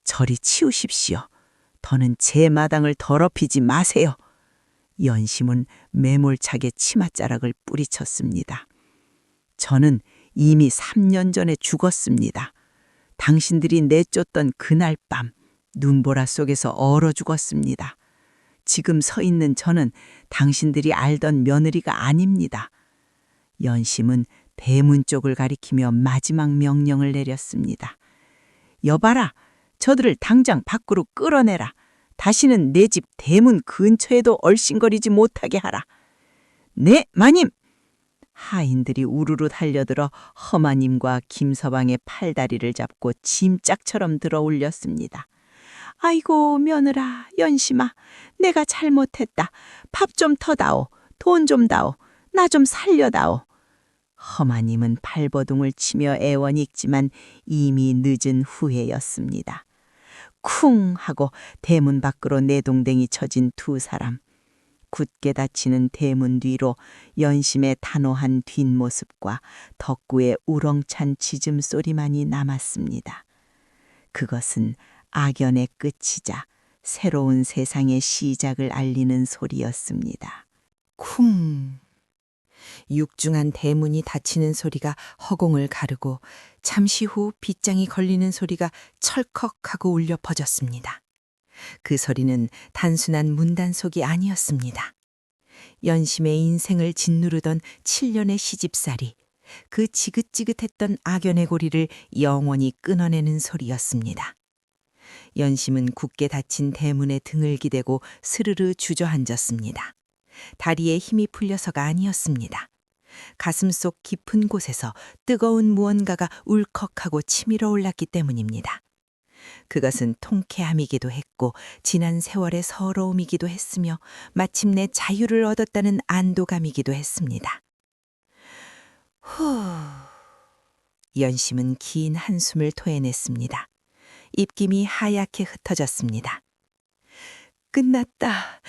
저리 치우십시오. 더는 제 마당을 더럽히지 마세요. 연심은 매몰차게 치맛자락을 뿌리쳤습니다. 저는 이미 3년 전에 죽었습니다. 당신들이 내쫓던 그날 밤 눈보라 속에서 얼어 죽었습니다. 지금 서 있는 저는 당신들이 알던 며느리가 아닙니다. 연심은 대문 쪽을 가리키며 마지막 명령을 내렸습니다. 여봐라, 저들을 당장 밖으로 끌어내라. 다시는 내 집 대문 근처에도 얼씬거리지 못하게 하라. 네, 마님! 하인들이 우르르 달려들어 허마님과 김서방의 팔다리를 잡고 짐짝처럼 들어 올렸습니다. 아이고 며느라, 연심아, 내가 잘못했다. 밥 좀 터다오. 돈 좀 다오. 나 좀 살려다오. 허마님은 발버둥을 치며 애원익지만 이미 늦은 후회였습니다. 쿵 하고 대문 밖으로 내동댕이 쳐진 두 사람. 굳게 닫히는 대문 뒤로 연심의 단호한 뒷모습과 덕구의 우렁찬 짖음소리만이 남았습니다. 그것은 악연의 끝이자 새로운 세상의 시작을 알리는 소리였습니다. 쿵! 육중한 대문이 닫히는 소리가 허공을 가르고 잠시 후 빗장이 걸리는 소리가 철컥하고 울려 퍼졌습니다. 그 소리는 단순한 문단속이 아니었습니다. 연심의 인생을 짓누르던 7년의 시집살이, 그 지긋지긋했던 악연의 고리를 영원히 끊어내는 소리였습니다. 연심은 굳게 닫힌 대문에 등을 기대고 스르르 주저앉았습니다. 다리에 힘이 풀려서가 아니었습니다. 가슴속 깊은 곳에서 뜨거운 무언가가 울컥하고 치밀어 올랐기 때문입니다. 그것은 통쾌함이기도 했고 지난 세월의 서러움이기도 했으며 마침내 자유를 얻었다는 안도감이기도 했습니다. 후... 연심은 긴 한숨을 토해냈습니다. 입김이 하얗게 흩어졌습니다. 끝났다.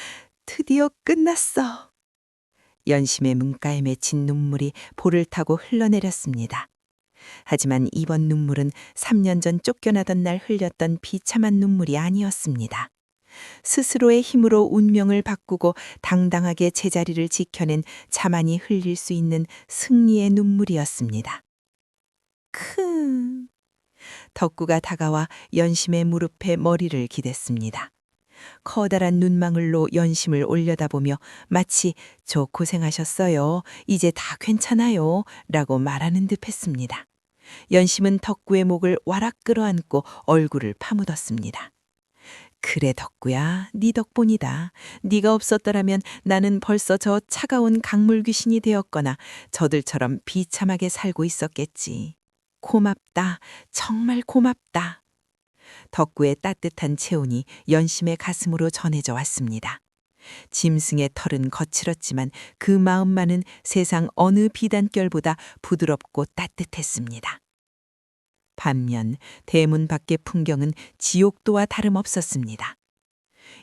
드디어 끝났어. 연심의 문가에 맺힌 눈물이 볼을 타고 흘러내렸습니다. 하지만 이번 눈물은 3년 전 쫓겨나던 날 흘렸던 비참한 눈물이 아니었습니다. 스스로의 힘으로 운명을 바꾸고 당당하게 제자리를 지켜낸 자만이 흘릴 수 있는 승리의 눈물이었습니다. 덕구가 다가와 연심의 무릎에 머리를 기댔습니다. 커다란 눈망울로 연심을 올려다보며 마치 저 고생하셨어요. 이제 다 괜찮아요. 라고 말하는 듯 했습니다. 연심은 덕구의 목을 와락 끌어안고 얼굴을 파묻었습니다. 그래 덕구야, 네 덕분이다. 네가 없었더라면 나는 벌써 저 차가운 강물 귀신이 되었거나 저들처럼 비참하게 살고 있었겠지. 고맙다. 정말 고맙다. 덕구의 따뜻한 체온이 연심의 가슴으로 전해져 왔습니다. 짐승의 털은 거칠었지만 그 마음만은 세상 어느 비단결보다 부드럽고 따뜻했습니다. 반면 대문 밖의 풍경은 지옥도와 다름없었습니다.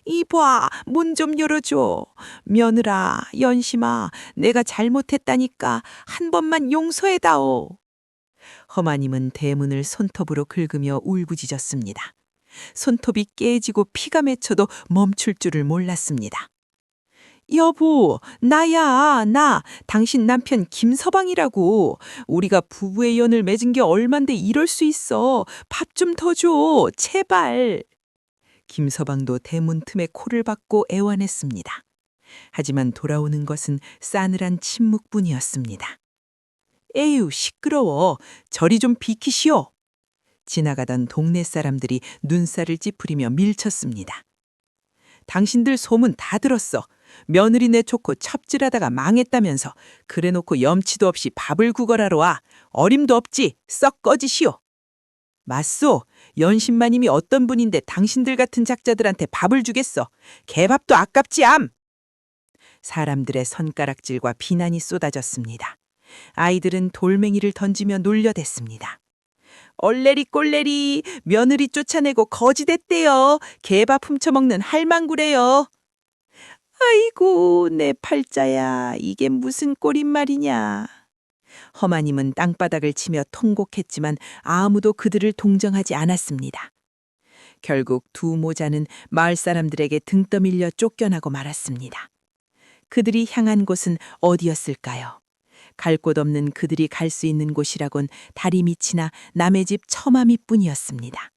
이봐, 문 좀 열어줘. 며느라, 연심아, 내가 잘못했다니까 한 번만 용서해다오. 허마님은 대문을 손톱으로 긁으며 울부짖었습니다. 손톱이 깨지고 피가 맺혀도 멈출 줄을 몰랐습니다. 여보, 나야, 나. 당신 남편 김서방이라고. 우리가 부부의 연을 맺은 게 얼만데 이럴 수 있어. 밥 좀 더 줘, 제발. 김서방도 대문 틈에 코를 박고 애원했습니다. 하지만 돌아오는 것은 싸늘한 침묵뿐이었습니다. 에휴, 시끄러워. 저리 좀 비키시오. 지나가던 동네 사람들이 눈살을 찌푸리며 밀쳤습니다. 당신들 소문 다 들었어. 며느리 내쫓고 첩질하다가 망했다면서 그래놓고 염치도 없이 밥을 구걸하러 와. 어림도 없지. 썩 꺼지시오. 맞소. 연신마님이 어떤 분인데 당신들 같은 작자들한테 밥을 주겠어. 개밥도 아깝지 암. 사람들의 손가락질과 비난이 쏟아졌습니다. 아이들은 돌멩이를 던지며 놀려댔습니다. 얼레리 꼴레리, 며느리 쫓아내고 거지됐대요. 개밥 훔쳐먹는 할망구래요. 아이고, 내 팔자야. 이게 무슨 꼴인 말이냐. 허마님은 땅바닥을 치며 통곡했지만 아무도 그들을 동정하지 않았습니다. 결국 두 모자는 마을 사람들에게 등 떠밀려 쫓겨나고 말았습니다. 그들이 향한 곳은 어디였을까요? 갈 곳 없는 그들이 갈 수 있는 곳이라곤 다리 밑이나 남의 집 처마미뿐이었습니다.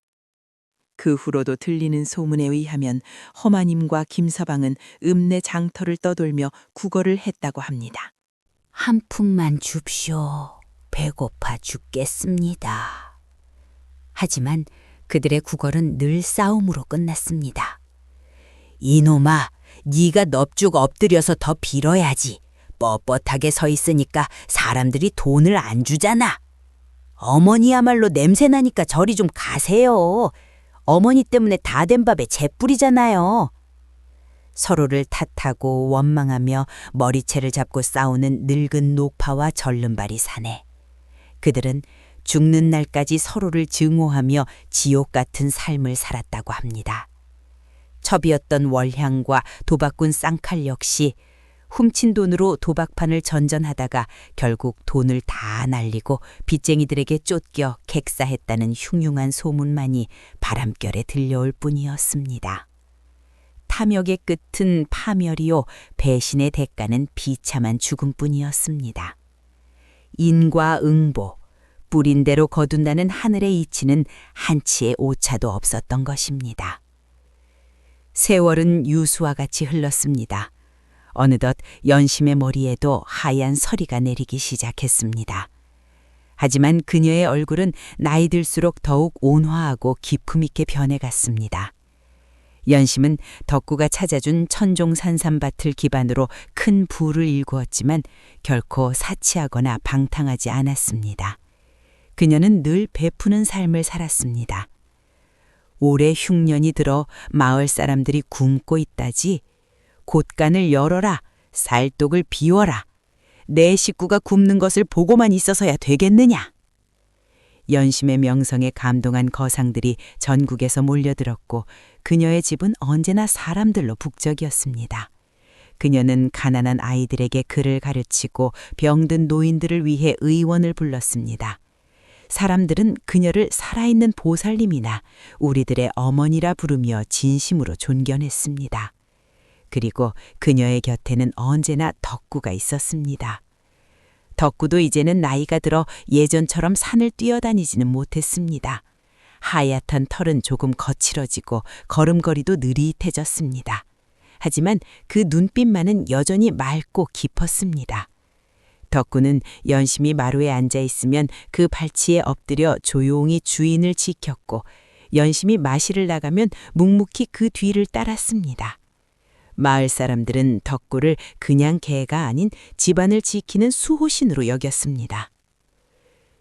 그 후로도 들리는 소문에 의하면 허마님과 김서방은 읍내 장터를 떠돌며 구걸을 했다고 합니다. 한 푼만 줍쇼. 배고파 죽겠습니다. 하지만 그들의 구걸은 늘 싸움으로 끝났습니다. 이놈아, 네가 넙죽 엎드려서 더 빌어야지. 뻣뻣하게 서 있으니까 사람들이 돈을 안 주잖아. 어머니야말로 냄새나니까 저리 좀 가세요. 어머니 때문에 다 된 밥에 재뿌리잖아요. 서로를 탓하고 원망하며 머리채를 잡고 싸우는 늙은 노파와 절름발이 사내. 그들은 죽는 날까지 서로를 증오하며 지옥 같은 삶을 살았다고 합니다. 첩이었던 월향과 도박꾼 쌍칼 역시 훔친 돈으로 도박판을 전전하다가 결국 돈을 다 날리고 빚쟁이들에게 쫓겨 객사했다는 흉흉한 소문만이 바람결에 들려올 뿐이었습니다. 탐욕의 끝은 파멸이요, 배신의 대가는 비참한 죽음뿐이었습니다. 인과 응보, 뿌린 대로 거둔다는 하늘의 이치는 한치의 오차도 없었던 것입니다. 세월은 유수와 같이 흘렀습니다. 어느덧 연심의 머리에도 하얀 서리가 내리기 시작했습니다. 하지만 그녀의 얼굴은 나이 들수록 더욱 온화하고 기품 있게 변해갔습니다. 연심은 덕구가 찾아준 천종산삼밭을 기반으로 큰 부를 일구었지만 결코 사치하거나 방탕하지 않았습니다. 그녀는 늘 베푸는 삶을 살았습니다. 올해 흉년이 들어 마을 사람들이 굶고 있다지. 곳간을 열어라. 살독을 비워라. 내 식구가 굶는 것을 보고만 있어서야 되겠느냐. 연심의 명성에 감동한 거상들이 전국에서 몰려들었고 그녀의 집은 언제나 사람들로 북적이었습니다. 그녀는 가난한 아이들에게 글을 가르치고 병든 노인들을 위해 의원을 불렀습니다. 사람들은 그녀를 살아있는 보살님이나 우리들의 어머니라 부르며 진심으로 존경했습니다. 그리고 그녀의 곁에는 언제나 덕구가 있었습니다. 덕구도 이제는 나이가 들어 예전처럼 산을 뛰어다니지는 못했습니다. 하얗던 털은 조금 거칠어지고 걸음걸이도 느릿해졌습니다. 하지만 그 눈빛만은 여전히 맑고 깊었습니다. 덕구는 연심이 마루에 앉아 있으면 그 발치에 엎드려 조용히 주인을 지켰고 연심이 마시를 나가면 묵묵히 그 뒤를 따랐습니다. 마을 사람들은 덕구를 그냥 개가 아닌 집안을 지키는 수호신으로 여겼습니다.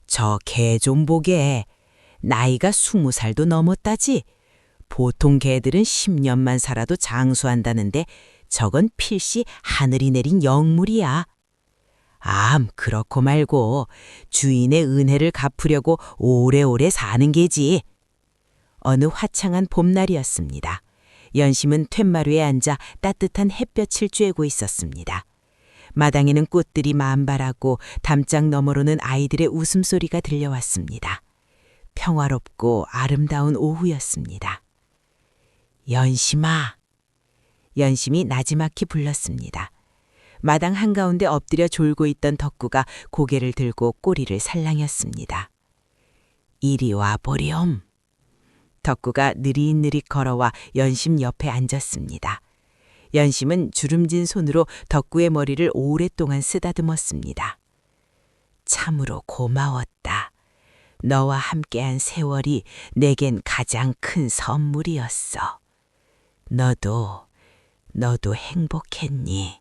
저 개 좀 보게. 나이가 20살도 넘었다지. 보통 개들은 10년만 살아도 장수한다는데 저건 필시 하늘이 내린 영물이야. 그렇고 말고 주인의 은혜를 갚으려고 오래오래 사는 게지. 어느 화창한 봄날이었습니다. 연심은 툇마루에 앉아 따뜻한 햇볕을 쬐고 있었습니다. 마당에는 꽃들이 만발하고 담장 너머로는 아이들의 웃음소리가 들려왔습니다. 평화롭고 아름다운 오후였습니다. 연심아. 연심이 나지막히 불렀습니다. 마당 한가운데 엎드려 졸고 있던 덕구가 고개를 들고 꼬리를 살랑였습니다. 이리 와보렴. 덕구가 느릿느릿 걸어와 연심 옆에 앉았습니다. 연심은 주름진 손으로 덕구의 머리를 오랫동안 쓰다듬었습니다. 참으로 고마웠다. 너와 함께한 세월이 내겐 가장 큰 선물이었어. 너도 행복했니?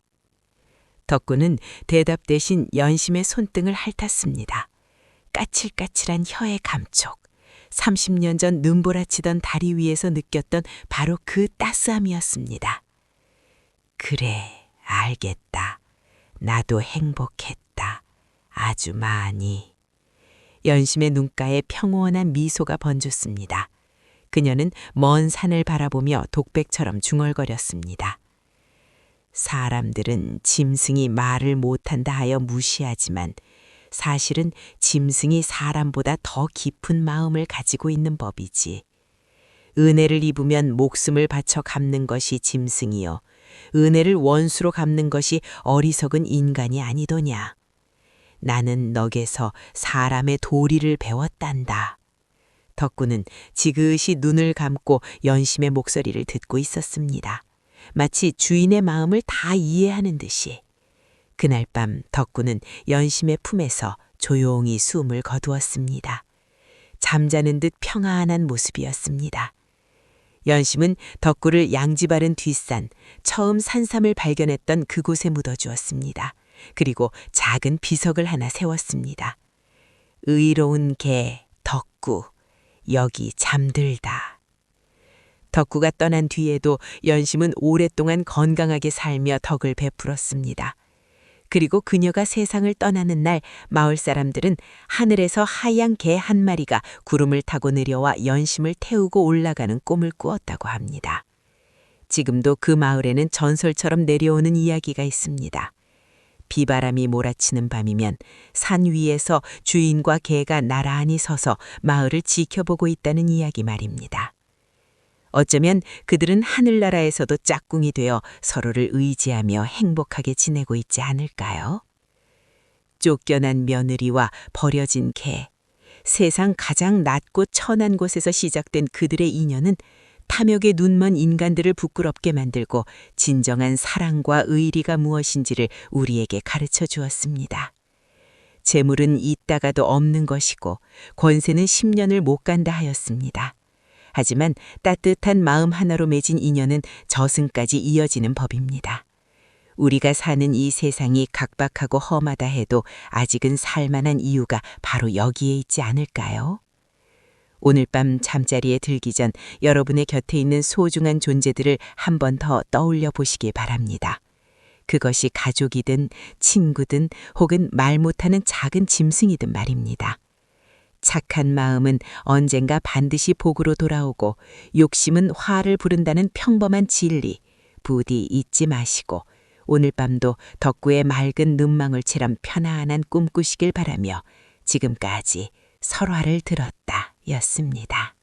덕구는 대답 대신 연심의 손등을 핥았습니다. 까칠까칠한 혀의 감촉, 30년 전 눈보라치던 다리 위에서 느꼈던 바로 그 따스함이었습니다. 그래, 알겠다. 나도 행복했다. 아주 많이. 연심의 눈가에 평온한 미소가 번졌습니다. 그녀는 먼 산을 바라보며 독백처럼 중얼거렸습니다. 사람들은 짐승이 말을 못한다 하여 무시하지만 사실은 짐승이 사람보다 더 깊은 마음을 가지고 있는 법이지. 은혜를 입으면 목숨을 바쳐 갚는 것이 짐승이요. 은혜를 원수로 갚는 것이 어리석은 인간이 아니더냐. 나는 너게서 사람의 도리를 배웠단다. 덕구는 지그시 눈을 감고 연심의 목소리를 듣고 있었습니다. 마치 주인의 마음을 다 이해하는 듯이. 그날 밤 덕구는 연심의 품에서 조용히 숨을 거두었습니다. 잠자는 듯 평안한 모습이었습니다. 연심은 덕구를 양지 바른 뒷산, 처음 산삼을 발견했던 그곳에 묻어주었습니다. 그리고 작은 비석을 하나 세웠습니다. 의로운 개, 덕구, 여기 잠들다. 덕구가 떠난 뒤에도 연심은 오랫동안 건강하게 살며 덕을 베풀었습니다. 그리고 그녀가 세상을 떠나는 날 마을 사람들은 하늘에서 하얀 개 한 마리가 구름을 타고 내려와 연심을 태우고 올라가는 꿈을 꾸었다고 합니다. 지금도 그 마을에는 전설처럼 내려오는 이야기가 있습니다. 비바람이 몰아치는 밤이면 산 위에서 주인과 개가 나란히 서서 마을을 지켜보고 있다는 이야기 말입니다. 어쩌면 그들은 하늘나라에서도 짝꿍이 되어 서로를 의지하며 행복하게 지내고 있지 않을까요? 쫓겨난 며느리와 버려진 개, 세상 가장 낮고 천한 곳에서 시작된 그들의 인연은 탐욕에 눈먼 인간들을 부끄럽게 만들고 진정한 사랑과 의리가 무엇인지를 우리에게 가르쳐 주었습니다. 재물은 있다가도 없는 것이고 권세는 10년을 못 간다 하였습니다. 하지만 따뜻한 마음 하나로 맺은 인연은 저승까지 이어지는 법입니다. 우리가 사는 이 세상이 각박하고 험하다 해도 아직은 살만한 이유가 바로 여기에 있지 않을까요? 오늘 밤 잠자리에 들기 전 여러분의 곁에 있는 소중한 존재들을 한 번 더 떠올려 보시기 바랍니다. 그것이 가족이든 친구든 혹은 말 못하는 작은 짐승이든 말입니다. 착한 마음은 언젠가 반드시 복으로 돌아오고 욕심은 화를 부른다는 평범한 진리 부디 잊지 마시고 오늘 밤도 덕구의 맑은 눈망울처럼 편안한 꿈 꾸시길 바라며 지금까지 설화를 들었다 였습니다.